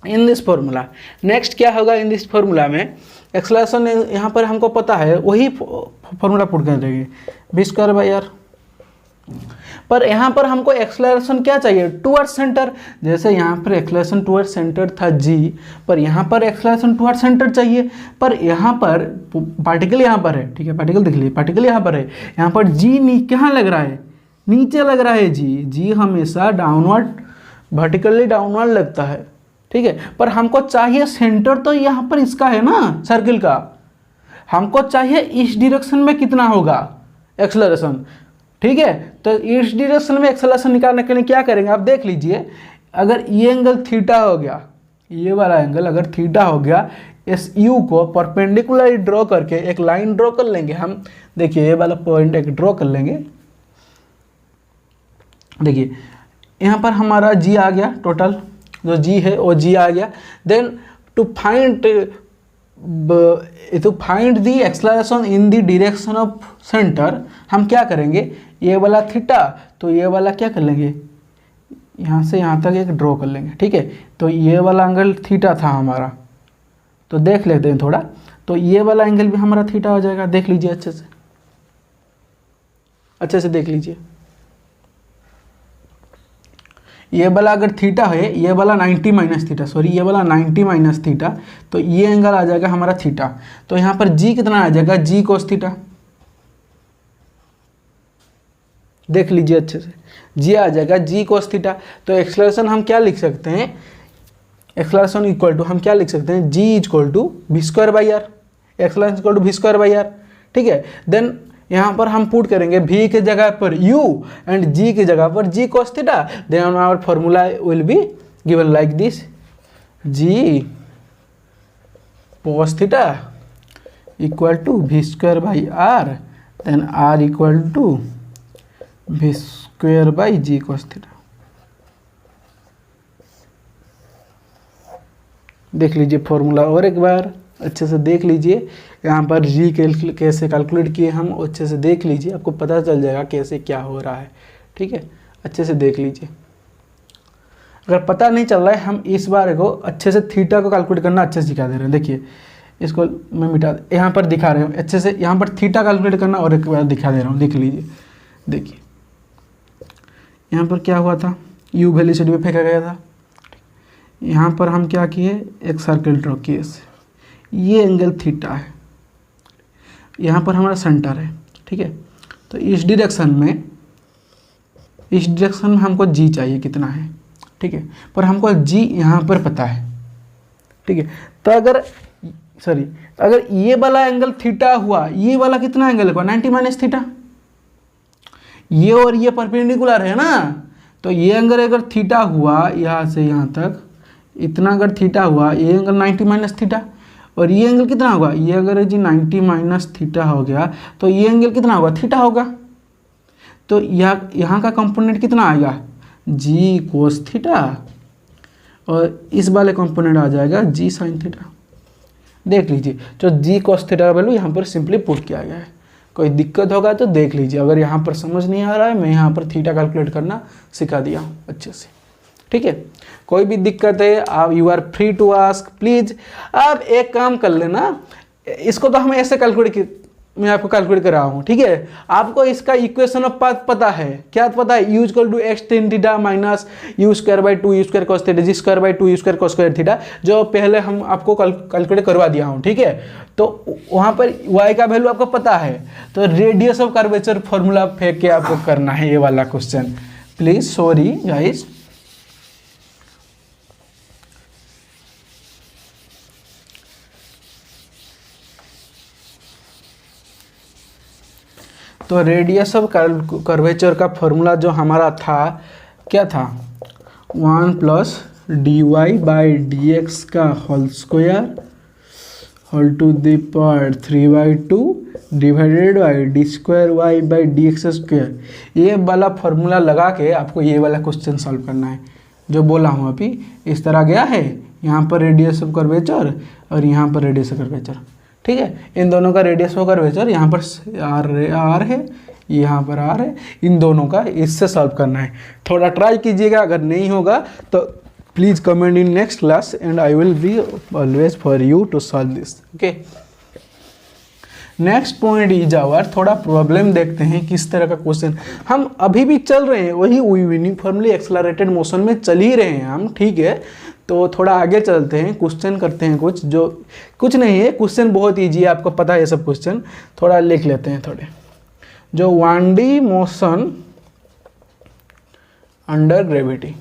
in this formula, next क्या होगा इन दिस फॉर्मूला में, एक्सेलरेशन यहाँ पर हमको पता है वही फॉर्मूला पुट कर देंगे वी स्क्वायर बाय आर, पर यहाँ पर हमको एक्सेलरेशन क्या चाहिए, टुवर्ड सेंटर। जैसे यहाँ पर एक्सेलरेशन टुवर्ड सेंटर था जी, पर यहाँ पर एक्सेलरेशन टुवर्ड सेंटर चाहिए, पर यहाँ पर पार्टिकल यहाँ पर है, ठीक है, पार्टिकल देख लीजिए, पार्टिकल यहाँ पर है, यहाँ पर जी कहाँ लग रहा है, नीचे लग रहा है जी हमेशा डाउनवर्ड वर्टिकली डाउनवर्ड लगता है, ठीक है। पर हमको चाहिए सेंटर तो यहाँ पर इसका है ना सर्किल का, हमको चाहिए इस डायरेक्शन में कितना होगा एक्सेलरेशन, ठीक है। तो इस डायरेक्शन में एक्सेलरेशन निकालने के लिए क्या करेंगे आप देख लीजिए, अगर ये एंगल थीटा हो गया, ये वाला एंगल अगर थीटा हो गया, इस यू को परपेंडिकुलर ड्रॉ करके एक लाइन ड्रॉ कर लेंगे हम, देखिए ये वाला पॉइंट एक ड्रॉ कर लेंगे, देखिए यहाँ पर हमारा जी आ गया, टोटल जो जी है वो जी आ गया। Then to find the acceleration in the direction of center हम क्या करेंगे, ये वाला थीटा, तो ये वाला क्या कर लेंगे, यहाँ से यहाँ तक एक ड्रॉ कर लेंगे, ठीक है। तो ये वाला एंगल थीटा था हमारा, तो देख लेते हैं थोड़ा, तो ये वाला एंगल भी हमारा थीटा हो जाएगा, देख लीजिए अच्छे से देख लीजिए, ये वाला अगर थीटा है, ये वाला 90 माइनस थीटा, सॉरी ये वाला 90 माइनस थीटा, तो ये एंगल आ जाएगा हमारा थीटा। तो यहाँ पर जी कितना आ जाएगा, जी कोस थीटा, देख लीजिए अच्छे से, जी आ जाएगा जी कोस थीटा। तो एक्सेलरेशन हम क्या लिख सकते हैं, एक्सेलरेशन इक्वल टू हम क्या लिख सकते हैं, g equal to we square by r, acceleration equal to we square by r, ठीक है। देन यहाँ पर हम पुट करेंगे v के जगह पर u एंड g की जगह पर g cos theta, then our formula will be given like this, g cos theta equal to v square by r, then r equal to v square by g cos theta. देख लीजिए फॉर्मूला और एक बार अच्छे से देख लीजिए, यहाँ पर जी कैसे कैलकुलेट किए हम अच्छे से देख लीजिए, आपको पता चल जाएगा कैसे क्या हो रहा है, ठीक है, अच्छे से देख लीजिए। अगर पता नहीं चल रहा है, हम इस बार को अच्छे से थीटा को कैलकुलेट करना अच्छे से सिखा दे रहे हैं। देखिए इसको मैं मिटा, यहाँ पर दिखा रहे हूँ अच्छे से, यहाँ पर थीटा कैलकुलेट करना और एक बार दिखा दे रहा हूँ, देख लीजिए। देखिए यहाँ पर क्या हुआ था, यू वैल्यू से भी फेंका गया था, यहाँ पर हम क्या किए, एक सर्कल ड्रॉ किए, ये एंगल थीटा है, यहाँ पर हमारा सेंटर है, ठीक है। तो इस डायरेक्शन में हमको जी चाहिए कितना है, ठीक है, पर हमको जी यहाँ पर पता है, ठीक है। तो अगर ये वाला एंगल थीटा हुआ, ये वाला कितना एंगल हुआ, 90 माइनस थीटा, ये और ये परपेंडिकुलर है ना, तो ये एंगल अगर थीटा हुआ यहाँ से यहाँ तक इतना अगर थीटा हुआ, ये एंगल 90 माइनस थीटा, और ये एंगल कितना होगा, ये अगर जी 90 माइनस थीटा हो गया तो ये एंगल कितना होगा, थीटा होगा। तो यहाँ का कंपोनेंट कितना आएगा, जी कोस थीटा, और इस वाले कंपोनेंट आ जाएगा जी साइन थीटा। देख लीजिए जो जी कोस थीटा का वैल्यू यहाँ पर सिंपली पुट किया गया है। कोई दिक्कत होगा तो देख लीजिए, अगर यहाँ पर समझ नहीं आ रहा है, मैं यहाँ पर थीटा कैलकुलेट करना सिखा दिया हूँ अच्छे से, ठीक है। कोई भी दिक्कत है आप you are free to ask please. आप एक काम कर लेना, इसको तो हम ऐसे कैलकुलेट मैं आपको कैलकुलेट कर रहा हूँ, ठीक है। आपको इसका इक्वेशन ऑफ पाथ पता है, क्या पता है, u equal to x tan theta minus u square by two u square cos theta g square by two u square cos square theta, जो पहले हम आपको कैलकुलेट करवा दिया हूँ, ठीक है। तो वहाँ पर y का वैल्यू आपको पता है, तो रेडियस ऑफ कर्वेचर फॉर्मूला फेंक के आपको करना है ये वाला क्वेश्चन। Please sorry guys. तो रेडियस ऑफ कर्वेचर का फॉर्मूला जो हमारा था, क्या था, 1 plus d y by d x का whole square whole to the power 3/2 divided by d square y by d x square. ये वाला फॉर्मूला लगा के आपको ये वाला क्वेश्चन सॉल्व करना है जो बोला हूँ अभी। इस तरह गया है, यहाँ पर रेडियस ऑफ कर्वेचर और यहाँ पर रेडियस ऑफ कर्वेचर, ठीक है। इन दोनों का रेडियस ऑफ कर्वेचर यहाँ पर आर है, यहाँ पर आर है, इन दोनों का इससे सॉल्व करना है। थोड़ा ट्राई कीजिएगा, अगर नहीं होगा तो please comment in next class and I will be always for you to solve this, okay. Next point is our, थोड़ा प्रॉब्लम देखते हैं किस तरह का क्वेश्चन। हम अभी भी चल रहे हैं वही यूनिफॉर्मली एक्सेलरेटेड मोशन में चल ही रहे हैं हम, ठीक है। तो थोड़ा आगे चलते हैं, क्वेश्चन करते हैं कुछ, जो कुछ नहीं है, क्वेश्चन बहुत ईजी है, आपको पता है ये सब क्वेश्चन। थोड़ा लिख लेते हैं थोड़े, जो 1D motion under gravity,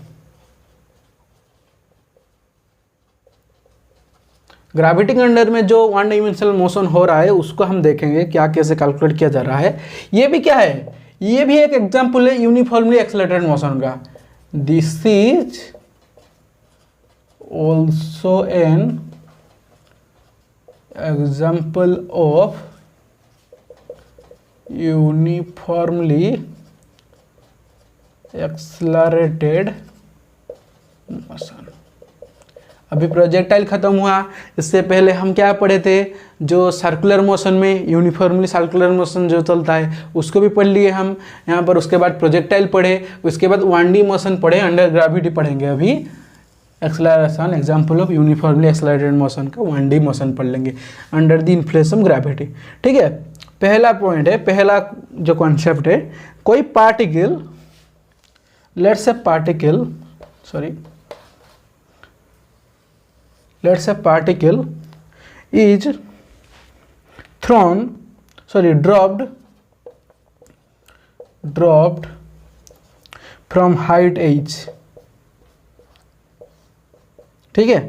gravity के अंडर में जो 1 डायमेंशनल मोशन हो रहा है उसको हम देखेंगे क्या कैसे कैलकुलेट किया जा रहा है। ये भी क्या है, ये भी एक एग्जाम्पल है यूनिफॉर्मली एक्सेलरेटेड मोशन का। This is also an example of uniformly accelerated motion। अभी प्रोजेक्टाइल खत्म हुआ, इससे पहले हम क्या पढ़े थे, जो सर्कुलर मोशन में यूनिफॉर्मली सर्कुलर मोशन जो चलता है उसको भी पढ़ लिए हम यहाँ पर। उसके बाद प्रोजेक्टाइल पढ़े, उसके बाद 1D मोशन पढ़े, अंडर ग्रेविटी पढ़ेंगे अभी। Acceleration example of uniformly accelerated motion का 1D मोशन पढ़ लेंगे under the influence of gravity, ठीक है। पहला पॉइंट है, पहला जो कॉन्सेप्ट है, कोई particle, let's a particle is dropped from height h, ठीक है।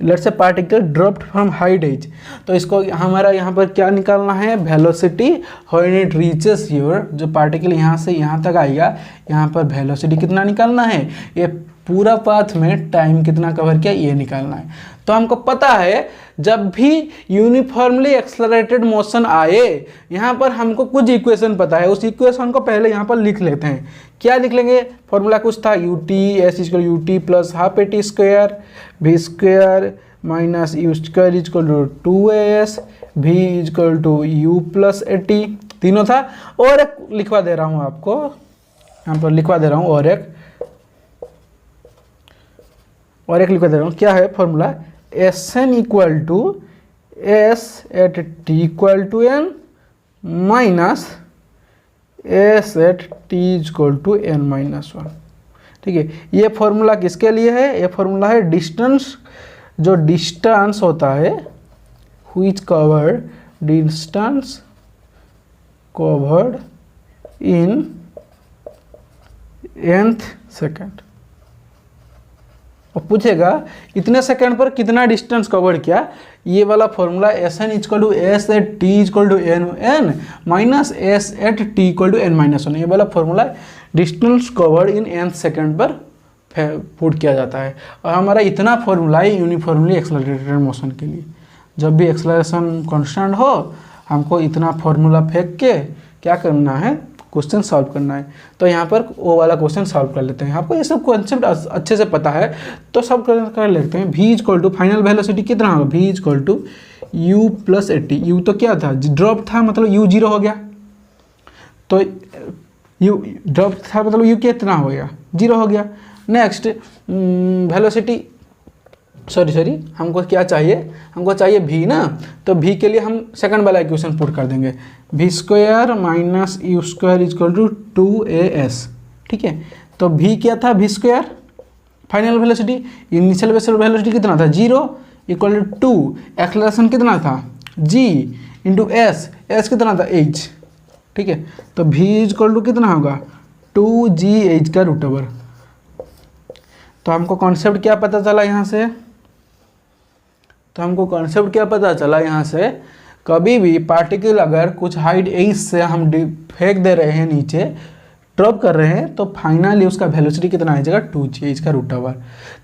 Let's say particle dropped from height h, तो इसको हमारा यहाँ पर क्या निकालना है, velocity when it reaches here, जो पार्टिकल यहाँ से यहाँ तक आएगा, यहाँ पर वेलोसिटी कितना निकालना है, ये पूरा पाथ में टाइम कितना कवर किया ये निकालना है। तो हमको पता है जब भी यूनिफॉर्मली एक्सेलरेटेड मोशन आए, यहाँ पर हमको कुछ इक्वेशन पता है, उस इक्वेशन को पहले यहाँ पर लिख लेते हैं। क्या लिख लेंगे, फॉर्मूला कुछ था, u t s equal u T plus half A T square v square minus u square equal to 2as v equal to you plus a t, तीनों था। और एक लिखवा दे रहा हूँ आपको, यहाँ पर लिखवा दे रहा हूँ, और एक लिखवा दे रहा हूँ। क्या है formula, s n equal to s at t equal to n minus s at t equal to n minus 1, ठीक है। ये फॉर्मूला किसके लिए है, ये फॉर्मूला है डिस्टेंस, जो डिस्टेंस होता है which covered distance covered in nth second. और पूछेगा इतने सेकंड पर कितना डिस्टेंस कवर किया, ये वाला formula s n equal to s at t equal to n minus s at t equal to n minus 1, ये वाला formula distance covered in nth second पर पुट किया जाता है। और हमारा इतना फॉर्मूला है यूनिफॉर्मली एक्सेलरेटेड मोशन के लिए। जब भी एक्सेलरेशन कांस्टेंट हो, हमको इतना फॉर्मूला फेंक के क्या करना है, क्वेश्चन सॉल्व करना है। तो यहाँ पर वो वाला क्वेश्चन सॉल्व कर लेते हैं। आपको ये सब कॉन्सेप्ट अच्छे से पता है तो सब कर लेते हैं। v equal to final velocity कितना होगा, v equal to you plus a t. U तो क्या था, ड्रॉप था, मतलब u 0 हो गया, तो u ड्रॉप था मतलब u कितना हो गया, 0 हो गया। नेक्स्ट वेलोसिटी सॉरी हमको क्या चाहिए, हमको चाहिए v ना, तो v के लिए हम सेकंड वाला इक्वेशन पुट कर देंगे, v square minus u square equal to 2as। ठीक है, तो v क्या था, v square final velocity, initial velocity कितना था 0 इक्वल टू 2, एक्सेलरेशन कितना था g इंटू एस कितना था h। ठीक है, तो v इक्वल टू कितना होगा 2gh का रूट ओवर। तो हमको कॉन्सेप्ट क्या पता चला यहाँ से, कभी भी पार्टिकल अगर कुछ हाइट h से हम फेंक दे रहे हैं नीचे, ड्रॉप कर रहे हैं, तो फाइनली उसका वेलोसिटी कितना आ जाएगा 2gh का रूट ओवर।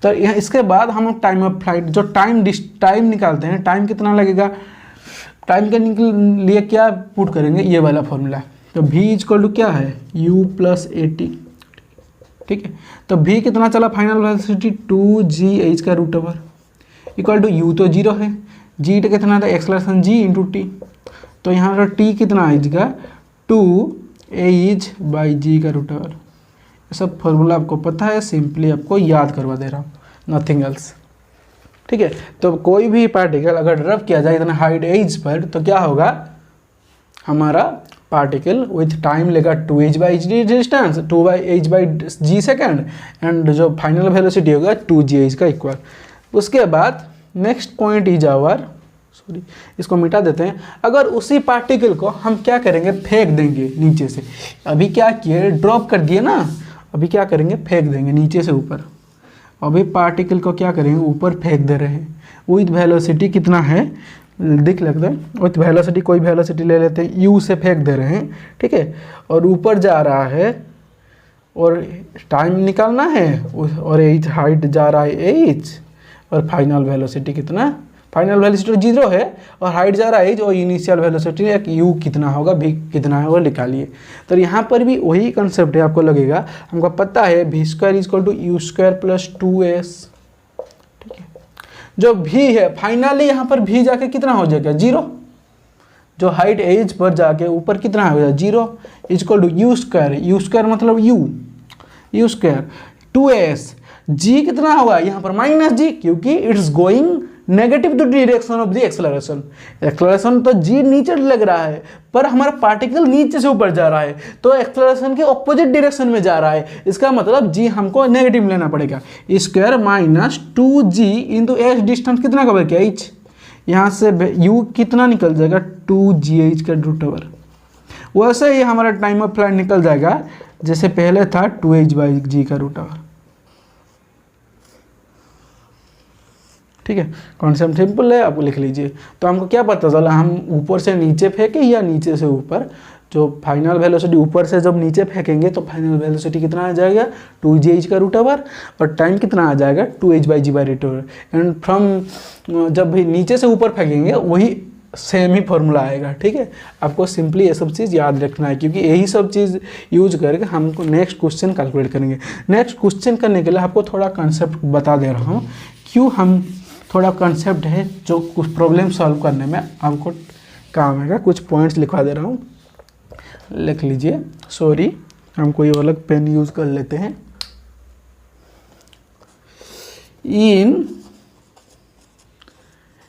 तो यहाँ इसके बाद हम टाइम ऑफ फ्लाइट जो टाइम निकालते हैं, टाइम कितना लगेगा, टाइम के लिए क्या पुट करेंगे, ये वाला फॉर्मूला। तो v इक्वल टू क्या है u प्लस at। ठीक है, तो v कितना चला फाइनल वेलोसिटी 2gh का root over equal to u तो 0 है, g कितना था एक्सेलरेशन g इंटू टी, तो यहाँ पर t कितना आएगा 2h बाई g का रूट ओवर। ये सब फॉर्मूला आपको पता है, सिंपली आपको याद करवा दे रहा हूँ, नथिंग एल्स। ठीक है, तो कोई भी पार्टिकल अगर ड्रॉप किया जाए इतना हाइट h पर, तो क्या होगा, हमारा पार्टिकल विथ टाइम लेगा 2h by g distance, 2h by g second, and जो फाइनल वेलोसिटी होगा 2gh का इक्वल। उसके बाद next point is our, sorry इसको मिटा देते हैं, अगर उसी पार्टिकल को हम क्या करेंगे, फेंक देंगे नीचे से, अभी क्या किए ड्रॉप कर दिए ना, अभी क्या करेंगे फेंक देंगे नीचे से ऊपर, अभी पार्टिकल को क्या करेंगे ऊपर फेंक दे रहे हैं, विथ वेलोसिटी कितना है दिख लगता है, विथ वेलोसिटी कोई वेलोसिटी ले लेते हैं, u से फेंक दे रहे हैं। ठीक है, और ऊपर जा रहा है और टाइम निकालना है, और h हाइट जा रहा है h, और फाइनल वेलोसिटी कितना, फाइनल वेलोसिटी 0 है और हाइट जा रहा है h, और इनिशियल वेलोसिटी एक u कितना होगा, v कितना है वो निकालिए। तो यहाँ पर भी वही कंसेप्ट है, आपको लगेगा हमको पता है v square equal to u square plus 2s। ठीक है, जो v है फाइनली यहाँ पर v जाके कितना हो जाएगा 0, जो हाइट h पर जाके ऊपर कितना हो जाएगा 0 इक्वल टू यू स्क्वायर मतलब u स्क्वायर 2s, g कितना होगा यहाँ पर माइनस g, क्योंकि it's going negative to direction of the acceleration. Acceleration तो g नीचे लग रहा है, पर हमारा पार्टिकल नीचे से ऊपर जा रहा है, तो एक्सेलरेशन के ऑपोजिट डायरेक्शन में जा रहा है, इसका मतलब g हमको नेगेटिव लेना पड़ेगा, square minus 2g into h distance कितना कवर किया h, यहाँ से u कितना निकल जाएगा 2gh का रूट ओवर। वैसे ही हमारा टाइम ऑफ फ्लाइट निकल जाएगा, जैसे पहले था 2h बाई g का रूट ओवर। ठीक है, कॉन्सेप्ट सिंपल है, आपको लिख लीजिए। तो हमको क्या पता चला, हम ऊपर से नीचे फेंके या नीचे से ऊपर, जो फाइनल वेलोसिटी ऊपर से जब नीचे फेंकेंगे तो फाइनल वेलोसिटी कितना आ जाएगा 2gh का रूट ओवर, और टाइम कितना आ जाएगा 2h by g by root over. And from जब भी नीचे से ऊपर फेंकेंगे वही सेम ही फॉर्मूला आएगा। ठीक है, आपको सिंपली ये सब चीज़ याद रखना है, क्योंकि यही सब चीज़ यूज करके हमको नेक्स्ट क्वेश्चन कैलकुलेट करेंगे। नेक्स्ट क्वेश्चन करने के लिए आपको थोड़ा कंसेप्ट बता दे रहा हूँ, क्यों हम थोड़ा कंसेप्ट है जो कुछ प्रॉब्लम सॉल्व करने में हमको काम आएगा। कुछ पॉइंट्स लिखवा दे रहा हूँ, लिख लीजिए। सॉरी, हम कोई अलग पेन यूज़ कर लेते हैं। In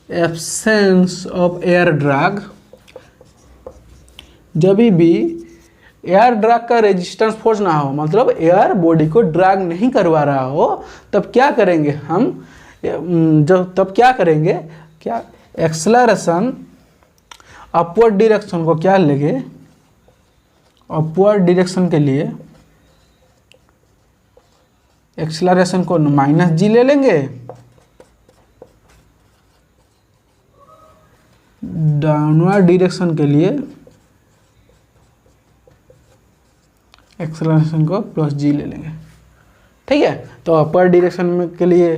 absence of air drag, जब भी एयर ड्रैग का रेजिस्टेंस फोर्स ना हो, मतलब एयर बॉडी को ड्रैग नहीं करवा रहा हो, तब क्या करेंगे हम, तब क्या करेंगे, क्या एक्सेलरेशन अपवर्ड डायरेक्शन को क्या लेंगे, अपवर्ड डायरेक्शन के लिए एक्सेलरेशन को माइनस जी ले लेंगे, डाउनवर्ड डायरेक्शन के लिए एक्सेलरेशन को प्लस जी ले लेंगे। ठीक है, तो अपर डायरेक्शन में के लिए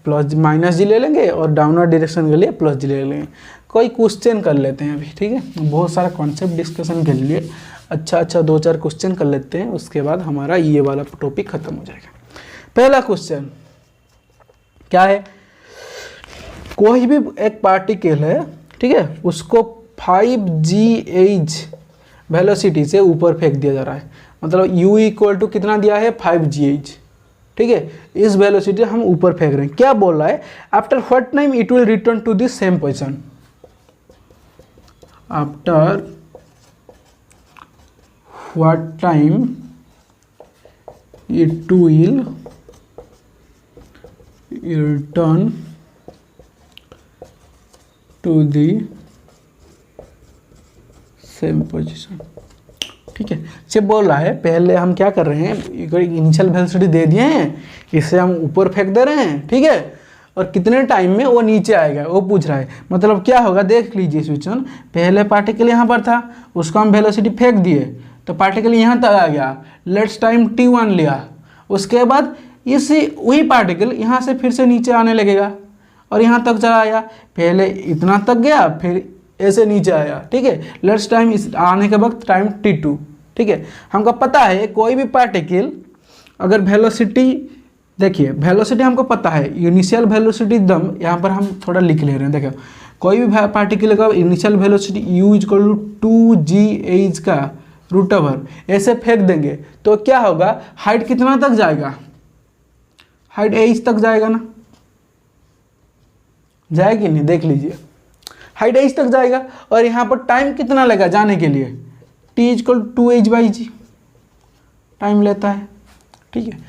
प्लस माइनस जी ले लेंगे और डाउनवर्ड डायरेक्शन के लिए प्लस जी ले लेंगे। कोई क्वेश्चन कर लेते हैं अभी। ठीक है, बहुत सारा कॉन्सेप्ट डिस्कशन के लिए अच्छा 2-4 क्वेश्चन कर लेते हैं, उसके बाद हमारा ये वाला टॉपिक खत्म हो जाएगा। पहला क्वेश्चन क्या है, कोई भी एक पार्टिकल है, ठीक है, उसको 5gh वेलोसिटी से ऊपर फेंक दिया जा रहा है, मतलब u इक्वल टू कितना दिया है 5gh। ठीक है, इस वेलोसिटी हम ऊपर फेंक रहे हैं। क्या बोल रहा है, after what time it will return to the same position, after what time it will return to the same position. ठीक है, ये बोल रहा है पहले हम क्या कर रहे हैं, इनिशियल वेलोसिटी दे दिए हैं, इसे हम ऊपर फेंक दे रहे हैं, ठीक है, और कितने टाइम में वो नीचे आएगा वो पूछ रहा है। मतलब क्या होगा देख लीजिए सिचुएशन, पहले पार्टिकल यहाँ पर था, उसको हम वेलोसिटी फेंक दिए तो पार्टिकल यहाँ तक आ गया, लेट्स टाइम t1 लिया, उसके बाद इसी वही पार्टिकल यहाँ से फिर से नीचे आने लगेगा और यहाँ तक चला आया, पहले इतना तक गया फिर ऐसे नीचे आया, ठीक है, लेट्स टाइम इस आने के वक्त टाइम t2, ठीक है। हमको पता है कोई भी पार्टिकल अगर वेलोसिटी, देखिए वेलोसिटी हमको पता है, इनिशियल वेलोसिटी दम यहाँ पर हम थोड़ा लिख ले रहे हैं, देखो कोई भी पार्टिकल का initial velocity u equal to 2g का रूट ओवर ऐसे फेंक देंगे तो क्या होगा, हाइट कितना तक जाएगा, हाइट h तक जाएगा ना, जाएगी नहीं, देख लीजिए हाइट h तक जाएगा, और यहाँ पर टाइम कितना लगेगा जाने के लिए, t इक्वल 2h/g टाइम लेता है, ठीक है।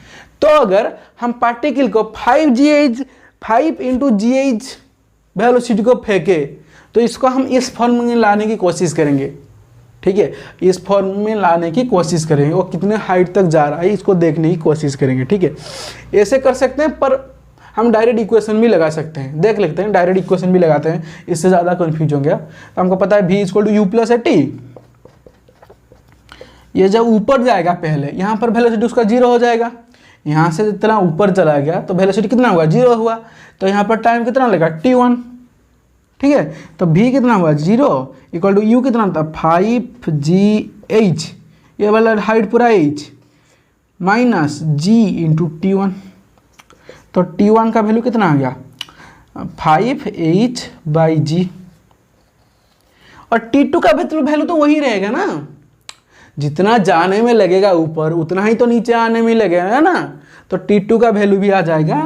तो अगर हम पार्टिकल को 5 इंटू gh वेलोसिटी को फेंके तो इसको हम इस फॉर्म में लाने की कोशिश करेंगे, ठीक है, इस फॉर्म में लाने की कोशिश करेंगे, वो कितने हाइट तक जा रहा है इसको देखने की कोशिश करेंगे, ठीक है। ऐसे कर सकते हैं, पर हम डायरेक्ट इक्वेशन भी लगा सकते हैं, देख लेते हैं, डायरेक्ट इक्वेशन भी लगाते हैं, इससे ज़्यादा कन्फ्यूज हो गया। तो हमको पता है v equal to you plus a t, ये जब ऊपर जाएगा पहले यहाँ पर वेलोसिटी उसका 0 हो जाएगा, यहाँ से जितना ऊपर चला गया तो वेलोसिटी कितना हुआ, 0 हुआ, तो यहाँ पर टाइम कितना लगा t1, ठीक है। तो v कितना हुआ 0 इक्वल टू u कितना था 5gh, ये वाला हाइट पूरा h minus g into t1, तो t1 का वैल्यू कितना आ गया 5h/g, और t2 का वैल्यू तो वही रहेगा ना, जितना जाने में लगेगा ऊपर उतना ही तो नीचे आने में लगेगा ना, तो t2 का वैल्यू भी आ जाएगा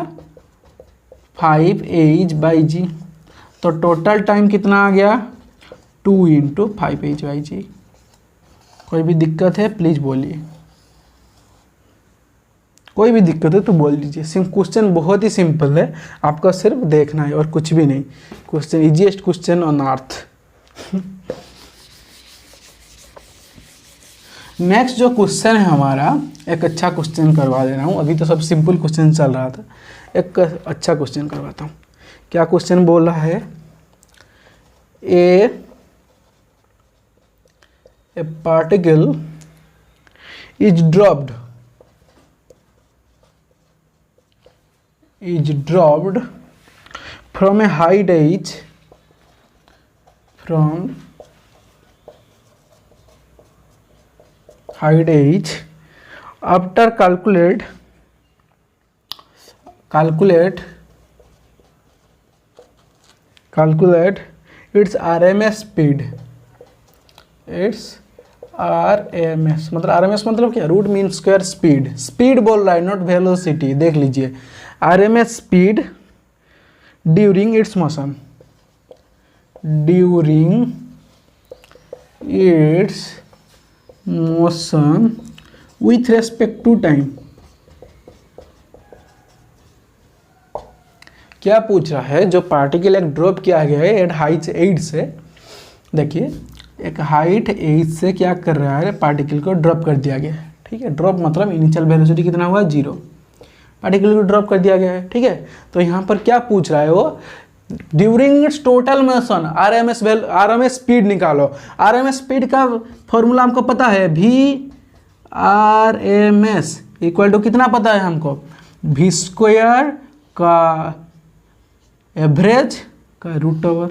5h/g, तो टोटल टाइम कितना आ गया 2 इंटू 5h/g। कोई भी दिक्कत है प्लीज़ बोलिए, कोई भी दिक्कत है तो बोल दीजिए। क्वेश्चन बहुत ही सिंपल है, आपका सिर्फ देखना है और कुछ भी नहीं। Question easiest question on earth. Next जो क्वेश्चन है हमारा, एक अच्छा क्वेश्चन करवा दे रहा हूँ, अभी तो सब सिंपल क्वेश्चन चल रहा था, एक अच्छा क्वेश्चन करवाता हूँ। क्या क्वेश्चन बोल रहा है, ए particle is dropped from a height h, from height h, after calculate its RMS speed, its RMS मतलब RMS मतलब क्या, root mean square speed, speed बोल रहा है नॉट वेलोसिटी, देख लीजिए RMS speed during its motion, during its motion with respect to time. क्या पूछ रहा है, जो पार्टिकल एक ड्रॉप किया गया है एट हाइट 8 से, देखिए एक हाइट 8 से क्या कर रहा है, पार्टिकल को ड्रॉप कर दिया गया है, ठीक है। ड्रॉप मतलब इनिशियल वेलोसिटी कितना हुआ 0, पार्टिकल को ड्रॉप कर दिया गया है, ठीक है। तो यहाँ पर क्या पूछ रहा है वो, during its total motion RMS speed निकालो। आरएमएस स्पीड का फॉर्मूला हमको पता है, VRMS इक्वल टू कितना पता है हमको, v स्क्वायर का एवरेज का रूट ओवर,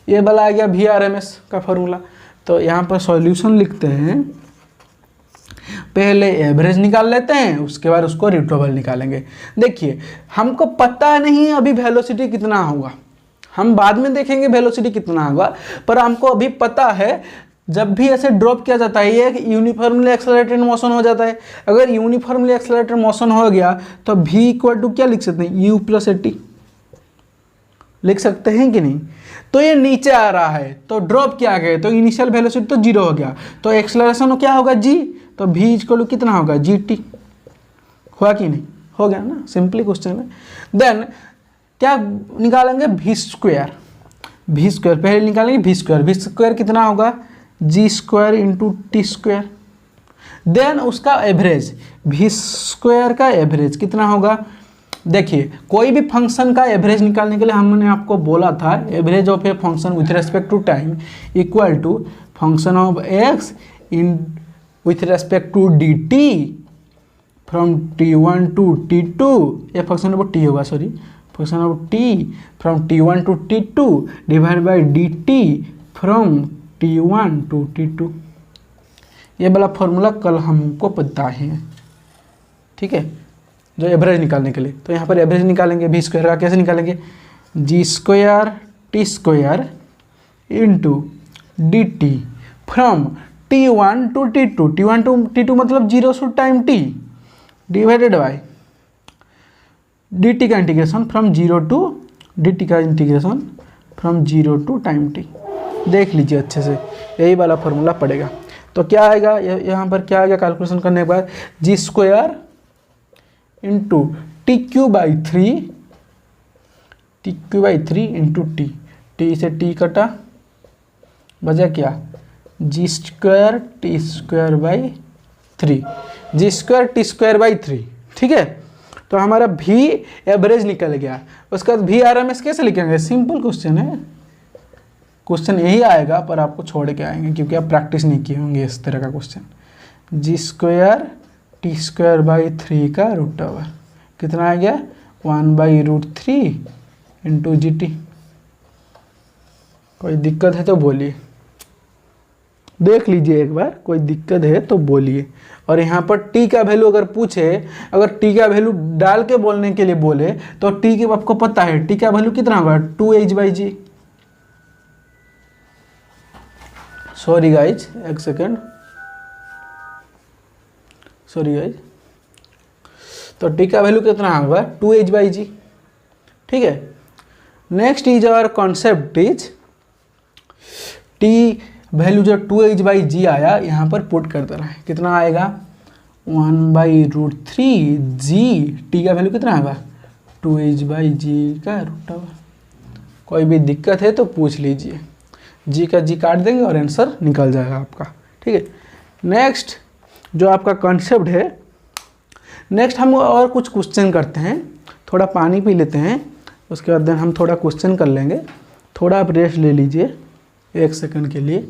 ये वाला आ गया VRMS का फॉर्मूला। तो यहाँ पर सॉल्यूशन लिखते हैं, पहले एवरेज निकाल लेते हैं, उसके बाद उसको रूट ओवर निकालेंगे। देखिए हमको पता नहीं अभी वेलोसिटी कितना होगा, हम बाद में देखेंगे वेलोसिटी कितना होगा, पर हमको अभी पता है जब भी ऐसे ड्रॉप किया जाता है ये एक यूनिफॉर्मली एक्सेलरेटेड मोशन हो जाता है। अगर यूनिफॉर्मली एक्सेलरेटेड मोशन हो गया तो v इक्वल टू क्या लिख सकते हैं, u प्लस ए टी लिख सकते हैं कि नहीं। तो ये नीचे आ रहा है तो ड्रॉप किया गया तो इनिशियल वेलोसिटी तो जीरो हो गया, तो एक्सेलरेशन क्या होगा g, तो v इक्वल टू कितना होगा जी टी, हुआ कि नहीं, हो गया ना, सिंपली क्वेश्चन है। देन क्या निकालेंगे v स्क्वायर, पहले निकालेंगे v स्क्वायर कितना होगा g square into T square. Then उसका एवरेज v स्क्वायर का एवरेज कितना होगा, देखिए कोई भी फंक्शन का एवरेज निकालने के लिए हमने आपको बोला था average of a function with respect to time equal to function of x in with respect to d t from t1 to t2, ये फंक्शन ऑफ t होगा, sorry function of t from t1 to t2 divide by dt from t1 to t2। ये वाला फॉर्मूला कल हमको पता है, ठीक है, जो एवरेज निकालने के लिए। तो यहाँ पर एवरेज निकालेंगे v स्क्वायर का, कैसे निकालेंगे, g square t square into d t from t1 to t2, t1 to t2 मतलब zero to time t divided by dt का integration from zero to dt का integration from zero to time t। देख लीजिए अच्छे से, यही वाला फॉर्मूला पड़ेगा। तो क्या आएगा यहाँ पर, क्या आएगा कैलकुलेशन करने के बाद, g square into t cube by three into t से टी कटा, बचा क्या, g square t square by three, g square t square by three, ठीक है। तो हमारा भी एवरेज निकल गया। उसके बाद भी आर एम एस कैसे लिखेंगे, सिंपल क्वेश्चन है, क्वेश्चन यही आएगा पर आपको छोड़ के आएंगे क्योंकि आप प्रैक्टिस नहीं किए होंगे इस तरह का question. G square t square by three का रूट ओवर कितना आ गया, 1/√3 इंटू जी टी। कोई दिक्कत है तो बोलिए, देख लीजिए एक बार, कोई दिक्कत है तो बोलिए। और यहाँ पर t का वैल्यू अगर पूछे, अगर t का वैल्यू डाल के बोलने के लिए बोले तो t के आपको पता है t का वैल्यू कितना होगा, 2h/g। सॉरी गाइज, एक सेकेंड, सॉरी गाइज, तो t का वैल्यू कितना होगा 2h/g, ठीक है। Next is our concept is t value जो 2h/g आया यहाँ पर पुट कर देना है, कितना आएगा 1/√3 g, t का वैल्यू कितना आएगा 2h/g का रूट ओवर। कोई भी दिक्कत है तो पूछ लीजिए, जी का जी काट देंगे और आंसर निकल जाएगा आपका, ठीक है। नेक्स्ट जो आपका कॉन्सेप्ट है, नेक्स्ट हम और कुछ क्वेश्चन करते हैं, थोड़ा पानी पी लेते हैं, उसके बाद हम थोड़ा क्वेश्चन कर लेंगे। थोड़ा आप रेस्ट ले लीजिए 1 सेकंड के लिए।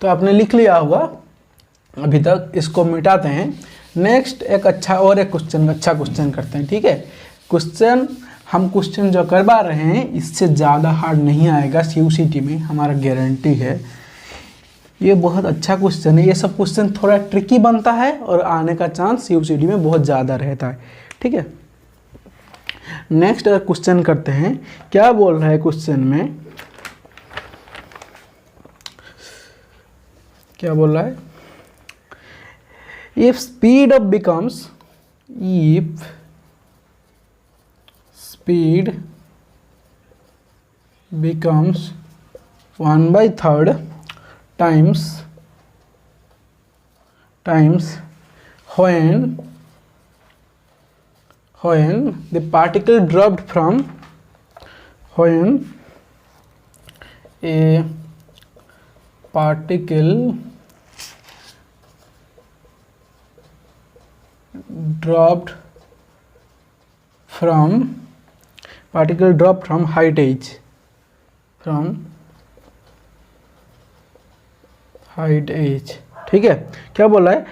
तो आपने लिख लिया होगा अभी तक, इसको मिटाते हैं। नेक्स्ट एक अच्छा क्वेश्चन करते हैं, ठीक है। हम क्वेश्चन जो करवा रहे हैं इससे ज़्यादा हार्ड नहीं आएगा CUCT में, हमारा गारंटी है। ये बहुत अच्छा क्वेश्चन है, ये सब क्वेश्चन थोड़ा ट्रिकी बनता है और आने का चांस CUCT में बहुत ज़्यादा रहता है, ठीक है। नेक्स्ट क्वेश्चन करते हैं, क्या बोल रहा है क्वेश्चन में, क्या बोल रहा है, if speed becomes 1/3 times when the particle dropped from dropped from height h, ठीक है। क्या बोला है,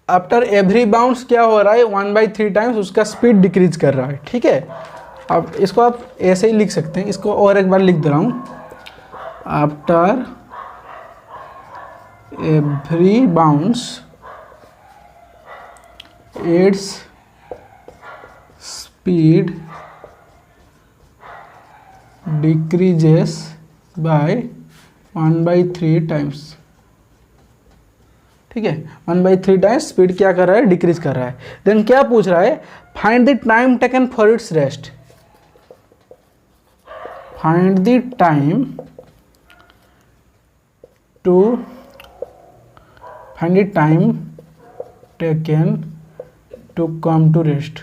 आफ्टर एवरी बाउंस क्या हो रहा है, 1/3 टाइम्स उसका स्पीड डिक्रीज कर रहा है, ठीक है। अब इसको आप ऐसे ही लिख सकते हैं, इसको और एक बार लिख दे रहा हूँ, after every bounce its speed decreases by 1/3 times, ठीक है। 1/3 टाइम्स स्पीड क्या कर रहा है, डिक्रीज कर रहा है। देन क्या पूछ रहा है, find the time taken for its rest, find the time taken to come to rest,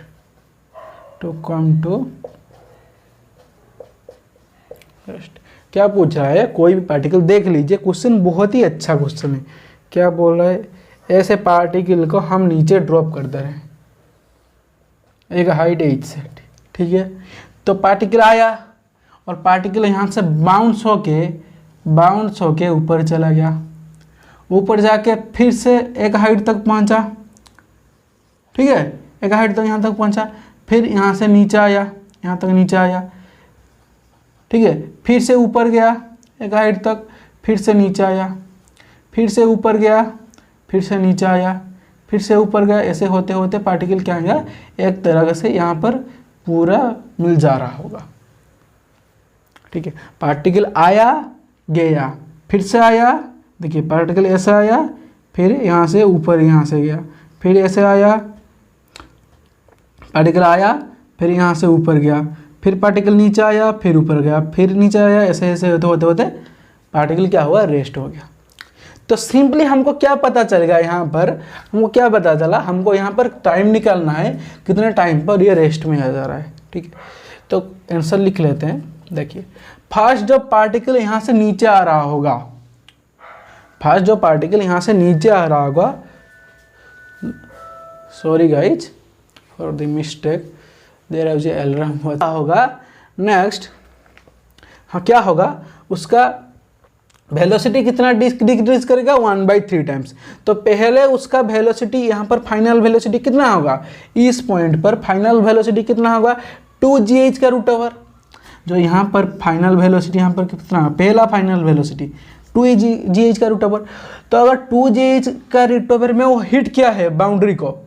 क्या पूछ रहा है, कोई भी पार्टिकल, देख लीजिए क्वेश्चन बहुत ही अच्छा क्वेश्चन है। क्या बोल रहा है, ऐसे पार्टिकल को हम नीचे ड्रॉप कर दे रहे हैं एक हाइट h से, ठीक है। तो पार्टिकल आया और पार्टिकल यहाँ से बाउंस होके ऊपर चला गया, ऊपर जाके फिर से एक हाइट तक पहुँचा, ठीक है, एक हाइट तक यहाँ तक पहुँचा, फिर यहाँ से नीचे आया, यहाँ तक नीचे आया, ठीक है, फिर से ऊपर गया एक हाइट तक, फिर से नीचे आया, फिर से ऊपर गया, फिर से नीचे आया, फिर से ऊपर गया। ऐसे होते होते पार्टिकल क्या होगा, एक तरह से यहाँ पर पूरा मिल जा रहा होगा, ठीक है। पार्टिकल आया गया, फिर से आया, देखिए पार्टिकल ऐसे आया, फिर यहाँ से ऊपर यहाँ से गया, फिर ऐसे आया, पार्टिकल आया, फिर यहाँ से ऊपर गया, फिर पार्टिकल नीचे आया, फिर ऊपर गया, फिर नीचे आया, ऐसे ऐसे होते होते पार्टिकल क्या हुआ, रेस्ट हो गया। तो सिंपली हमको क्या पता चलेगा, यहाँ पर हमको क्या पता चला, हमको यहाँ पर टाइम निकालना है, कितने टाइम पर ये रेस्ट में आ जा रहा है, ठीक है। तो आंसर लिख लेते हैं, देखिए फर्स्ट जब पार्टिकल यहाँ से नीचे आ रहा होगा, फर्स्ट जो पार्टिकल यहाँ से नीचे आ रहा होगा, sorry guys for the mistake, there is error होगा। नेक्स्ट हाँ क्या होगा, उसका वेलोसिटी कितना डिक्रीज करेगा, 1/3 टाइम्स। तो पहले उसका वेलोसिटी यहाँ पर फाइनल वेलोसिटी कितना होगा, इस पॉइंट पर फाइनल वेलोसिटी कितना होगा, 2gh का रूट ओवर। जो यहाँ पर फाइनल वेलोसिटी यहाँ पर कितना होगा, पहला फाइनल वेलोसिटी 2gh का रूट ओवर। तो अगर 2gh का रूट ओवर में वो हिट किया है बाउंड्री को,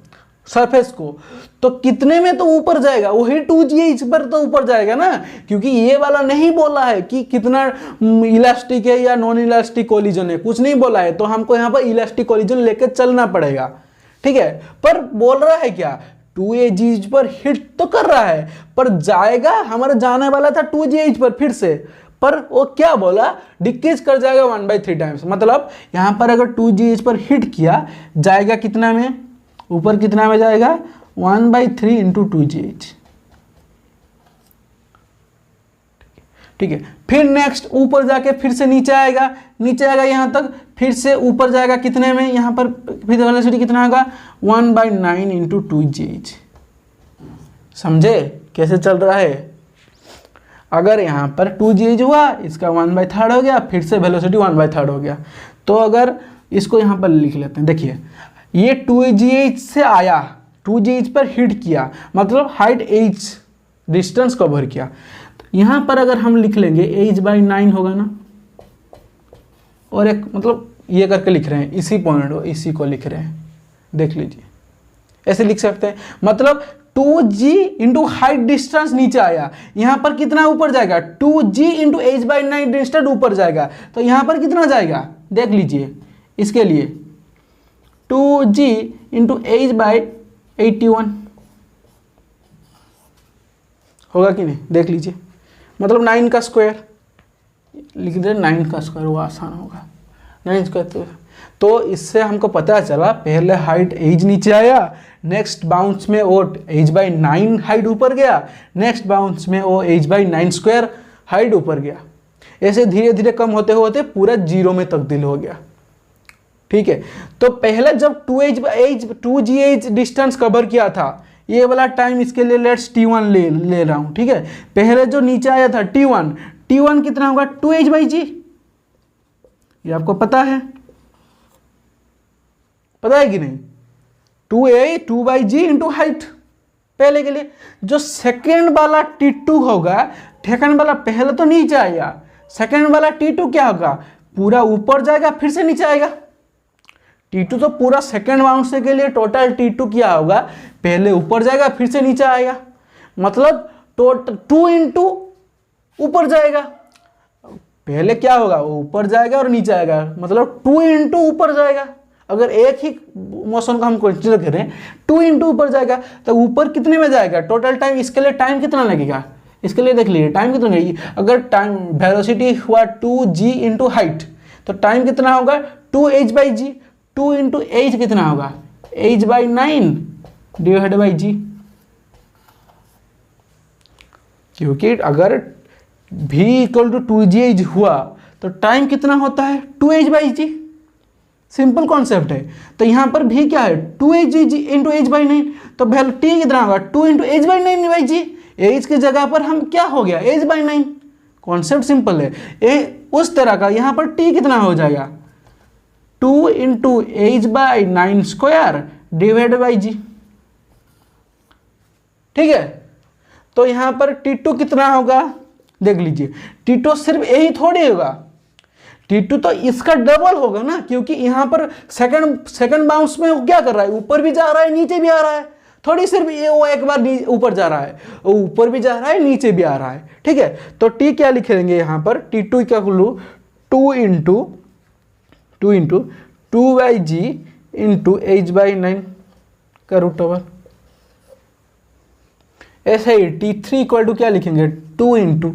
सरफेस को, तो कितने में तो ऊपर जाएगा, वही 2gh पर तो ऊपर जाएगा ना, क्योंकि ये वाला नहीं बोला है कि कितना इलास्टिक है या नॉन इलास्टिक कोलिजन है, कुछ नहीं बोला है। तो हमको यहाँ पर इलास्टिक कोलिजन लेकर चलना पड़ेगा, ठीक है। पर बोल रहा है क्या, 2gh पर हिट तो कर रहा है, पर जाएगा, हमारा जाने वाला था 2gh पर फिर से, पर वो क्या बोला, डिक्रीज कर जाएगा 1/3 टाइम्स। मतलब यहाँ पर अगर 2gh पर हिट किया, जाएगा कितना में, ऊपर कितना में जाएगा, 1/3 इंटू 2gh, ठीक है। फिर नेक्स्ट ऊपर जाके फिर से नीचे आएगा, यहाँ तक, फिर से ऊपर जाएगा कितने में, यहाँ पर फिर वेलोसिटी कितना होगा, 1/9 इंटू 2gh। समझे कैसे चल रहा है। अगर यहाँ पर 2gh हुआ, इसका 1/3 हो गया, फिर से वेलोसिटी 1/3 हो गया। तो अगर इसको यहाँ पर लिख लेते हैं, देखिए ये 2gh से आया, 2gh पर हिट किया, मतलब हाइट h डिस्टेंस कवर किया। यहाँ पर अगर हम लिख लेंगे h/9 होगा ना, और एक मतलब ये करके लिख रहे हैं, इसी पॉइंट को, इसी को लिख रहे हैं, देख लीजिए ऐसे लिख सकते हैं। मतलब 2g इंटू हाइट डिस्टेंस नीचे आया, यहाँ पर कितना ऊपर जाएगा, 2g इंटू h/9 डिस्टेंस ऊपर जाएगा। तो यहाँ पर कितना जाएगा, देख लीजिए, इसके लिए 2g इंटू h/81 होगा कि नहीं, देख लीजिए। मतलब 9 का स्क्वायर लिख दे, 9 का स्क्वायर, वो आसान होगा, 9 स्क्वायर। तो इससे हमको पता चला, पहले हाइट h नीचे आया, नेक्स्ट बाउंस में वो h/9 हाइट ऊपर गया, नेक्स्ट बाउंस में वो h/9 स्क्वायर हाइट ऊपर गया। ऐसे धीरे धीरे कम होते होते पूरा 0 में तब्दील हो गया। ठीक है, तो पहले जब 2g डिस्टेंस कवर किया था, ये वाला टाइम इसके लिए लेट्स t1 ले रहा हूँ, ठीक है। पहले जो नीचे आया था t1 कितना होगा 2h/g, ये आपको पता है कि नहीं, 2/g इंटू हाइट पहले के लिए। जो सेकेंड वाला t2 होगा, सेकेंड वाला पहले तो नीचे आएगा, सेकेंड वाला t2 क्या होगा, पूरा ऊपर जाएगा फिर से नीचे आएगा। t2 तो पूरा सेकेंड बाउंस के लिए टोटल t2 क्या होगा, पहले ऊपर जाएगा फिर से नीचे आएगा, मतलब टोटल 2 इंटू ऊपर जाएगा, पहले क्या होगा वो ऊपर जाएगा और नीचे आएगा, मतलब 2 इंटू ऊपर जाएगा। अगर एक ही मोशन को हम कंसीडर करें 2 इंटू ऊपर जाएगा, तो ऊपर कितने में जाएगा टोटल टाइम, इसके लिए टाइम कितना लगेगा, इसके लिए देख लीजिए टाइम कितना लगेगी। अगर टाइम वेलोसिटी हुआ 2g इंटू हाइट, तो टाइम कितना होगा 2h/g, 2 इंटू h कितना होगा h/9 डिवाइड बाई g, क्योंकि अगर v इक्वल टू 2g हुआ तो टाइम कितना होता है 2h/g, सिंपल कॉन्सेप्ट है। तो यहाँ पर भी क्या है 2h इंटू h/9, तो वैल्यू t कितना होगा 2 इंटू h/9/g, h की जगह पर हम क्या हो गया h/9, कॉन्सेप्ट सिंपल है। उस तरह का यहाँ पर t कितना हो जाएगा 2 into h/9 square divide by g, ठीक है। तो यहाँ पर t2 कितना होगा देख लीजिए, t2 सिर्फ यही थोड़ी होगा, t2 तो इसका डबल होगा ना, क्योंकि यहाँ पर सेकंड बाउंस में वो क्या कर रहा है, ऊपर भी जा रहा है नीचे भी आ रहा है, थोड़ी सिर्फ ये वो एक बार ऊपर जा रहा है, वो ऊपर भी जा रहा है नीचे भी आ रहा है, ठीक है। तो t क्या लिखेंगे यहाँ पर, t2 क्या लूँ 2 इंटू 2/g इंटू h/9 का रूट ओवर। ऐसे ही t3 इक्वल टू क्या लिखेंगे 2 इंटू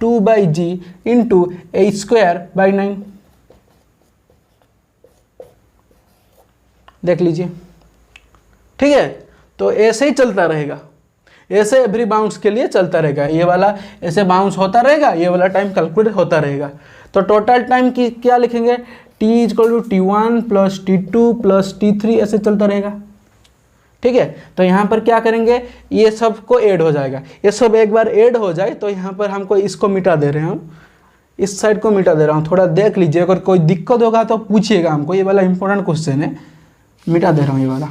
2/g इंटू h²/9, देख लीजिए, ठीक है। तो ऐसे ही चलता रहेगा, ऐसे एवरी बाउंस के लिए चलता रहेगा, ये वाला ऐसे बाउंस होता रहेगा, ये वाला टाइम कैलकुलेट होता रहेगा। तो टोटल टाइम की क्या लिखेंगे t equal to t1 plus t2 plus t3, ऐसे चलता रहेगा, ठीक है। तो यहाँ पर क्या करेंगे, ये सब को ऐड हो जाएगा, ये सब एक बार ऐड हो जाए तो यहाँ पर हमको इसको मिटा दे रहे हैं, हम इस साइड को मिटा दे रहा हूँ, थोड़ा देख लीजिए, अगर कोई दिक्कत होगा तो पूछिएगा हमको, ये वाला इंपॉर्टेंट क्वेश्चन है, मिटा दे रहा हूँ ये वाला,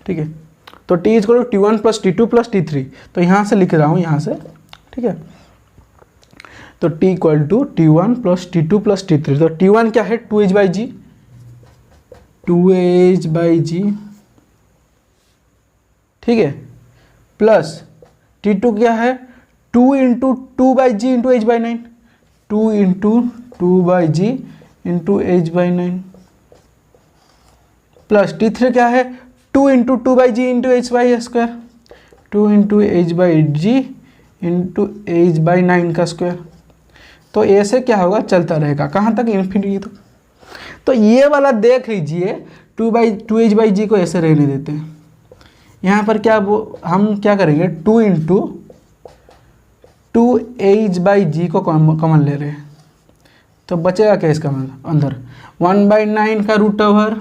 ठीक है। तो t equal to t1 plus t2 plus t3, तो यहाँ से लिख रहा हूँ यहाँ से, ठीक है। तो t equal to t1 plus t2 plus t3, तो t1 क्या है 2h/g, 2h/g, ठीक है, प्लस t2 क्या है 2 into 2/g into h/9, 2 into 2/g into h/9, plus t3 क्या है 2 into 2/g into h/² 2 into h/g into h/9 का स्क्वायर। तो ऐसे क्या होगा चलता रहेगा, कहाँ तक इन्फिनिटी तक। तो ये वाला देख लीजिए 2h/g को ऐसे रहने देते हैं, यहाँ पर क्या हम क्या करेंगे 2 इंटू 2h/g को कॉमन ले रहे हैं, तो बचेगा क्या इसका अंदर 1/9 का रूट ओवर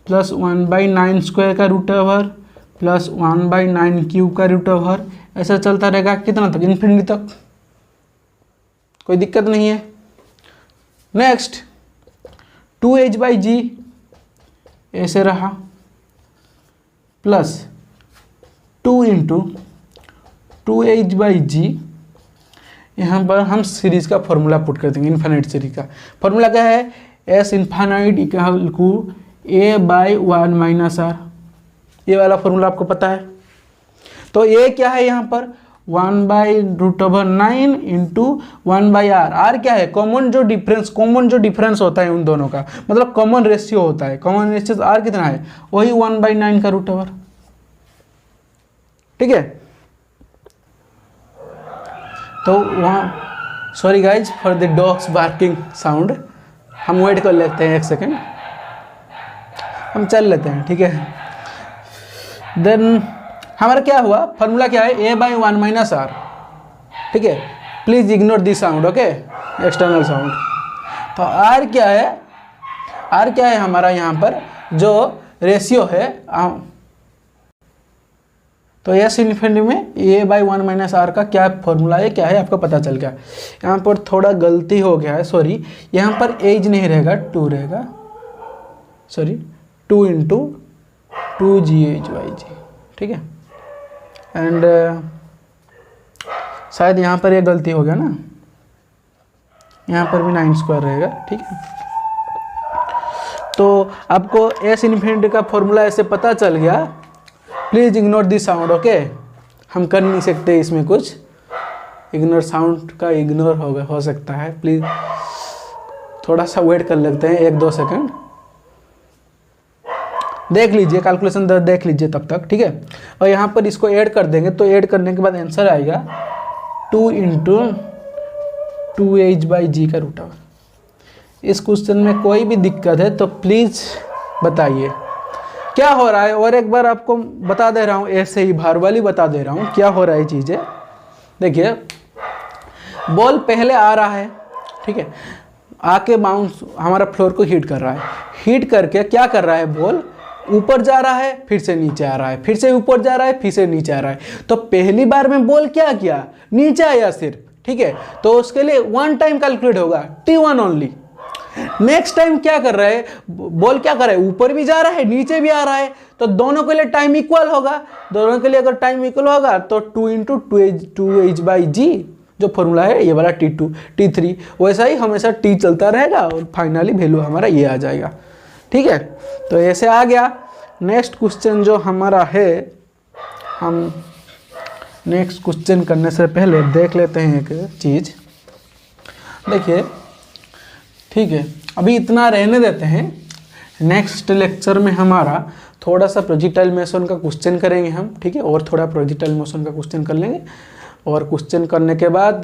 प्लस 1/9 स्क्वायर का रूट ओवर प्लस 1/9 क्यूब का रूट ओवर, ऐसा चलता रहेगा कितना तक इन्फिनिटी तक, कोई दिक्कत नहीं है। नेक्स्ट 2h/g ऐसे रहा प्लस 2 इंटू 2h/g, यहाँ पर हम सीरीज का फॉर्मूला पुट कर देंगे, इन्फाइनाइट सीरीज का फॉर्मूला क्या है s infinite equal to a/1 - r, ये वाला फॉर्मूला आपको पता है। तो ये क्या है यहाँ पर 1/√9 इंटू 1/r, r क्या है कॉमन जो डिफरेंस होता है उन दोनों का, मतलब कॉमन रेशियो होता है, कॉमन रेशियो r कितना है वही 1/9 का रूट ओवर, ठीक है। तो वहाँ sorry guys for the dogs barking sound, हम वेट कर लेते हैं 1 सेकेंड, हम चल लेते हैं, ठीक है। देन हमारा क्या हुआ फॉर्मूला क्या है a/1 - r, ठीक है। Please ignore this sound, okay, external sound. तो आर क्या है, आर क्या है हमारा यहाँ पर जो रेशियो है, तो एस इन्फिनिटी में ए बाई 1 माइनस आर का क्या फॉर्मूला है, क्या है आपको पता चल गया। यहाँ पर थोड़ा गलती हो गया है, सॉरी, यहाँ पर एज नहीं रहेगा 2 रहेगा, सॉरी 2 इंटू 2GH/G, ठीक है। एंड शायद यहाँ पर ये गलती हो गया ना, यहाँ पर भी 9 स्क्वायर रहेगा, ठीक है। तो आपको एस इन्फिनिटी का फॉर्मूला ऐसे पता चल गया। Please ignore this sound, okay. हम कर नहीं सकते इसमें कुछ, इग्नोर साउंड का इग्नोर हो सकता है। प्लीज़ थोड़ा सा वेट कर लेते हैं 1-2 सेकंड, देख लीजिए कैलकुलेशन देख लीजिए तब तक, ठीक है। और यहाँ पर इसको ऐड कर देंगे, तो ऐड करने के बाद आंसर आएगा 2 इंटू 2H/G का रूट ओवर। इस क्वेश्चन में कोई भी दिक्कत है तो प्लीज़ बताइए क्या हो रहा है। और एक बार आपको बता दे रहा हूँ, ऐसे ही भारवाली बता दे रहा हूँ क्या हो रहा है चीज़ें। देखिए बॉल पहले आ रहा है, ठीक है, आके बाउंस हमारा फ्लोर को हिट कर रहा है, हिट करके क्या कर रहा है, बॉल ऊपर जा रहा है, फिर से नीचे आ रहा है, फिर से ऊपर जा रहा है, फिर से नीचे आ रहा है। तो पहली बार में बॉल क्या किया, नीचे आया सिर्फ, ठीक है, तो उसके लिए 1 टाइम कैलकुलेट होगा, T1 ओनली। नेक्स्ट टाइम क्या कर रहा है, बॉल क्या कर रहा है, ऊपर भी जा रहा है, नीचे भी आ रहा है, तो दोनों के लिए टाइम इक्वल होगा। दोनों के लिए अगर टाइम इक्वल होगा तो 2 इंटू 2H/G जो फॉर्मूला है ये वाला T2 T3, वैसा ही हमेशा T चलता रहेगा और फाइनली वैल्यू हमारा ये आ जाएगा, ठीक है। तो ऐसे आ गया। नेक्स्ट क्वेश्चन जो हमारा है, हम नेक्स्ट क्वेश्चन करने से पहले देख लेते हैं एक चीज़। देखिए ठीक है, अभी इतना रहने देते हैं। नेक्स्ट लेक्चर में हमारा थोड़ा सा प्रोजेक्टाइल मोशन का क्वेश्चन करेंगे हम, ठीक है, और थोड़ा प्रोजेक्टाइल मोशन का क्वेश्चन कर लेंगे। और क्वेश्चन करने के बाद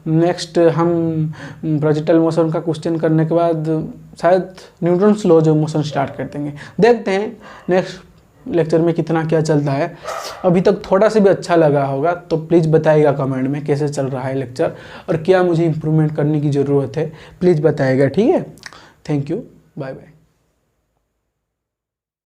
नेक्स्ट हम प्रोजेक्टाइल मोशन का क्वेश्चन करने के बाद शायद न्यूटन्स लॉ जो मोशन स्टार्ट कर देंगे। देखते हैं नेक्स्ट लेक्चर में कितना क्या चलता है। अभी तक थोड़ा सा भी अच्छा लगा होगा तो प्लीज़ बताइएगा कमेंट में कैसे चल रहा है लेक्चर और क्या मुझे इम्प्रूवमेंट करने की ज़रूरत है, प्लीज़ बताइएगा, ठीक है। Thank you, bye bye.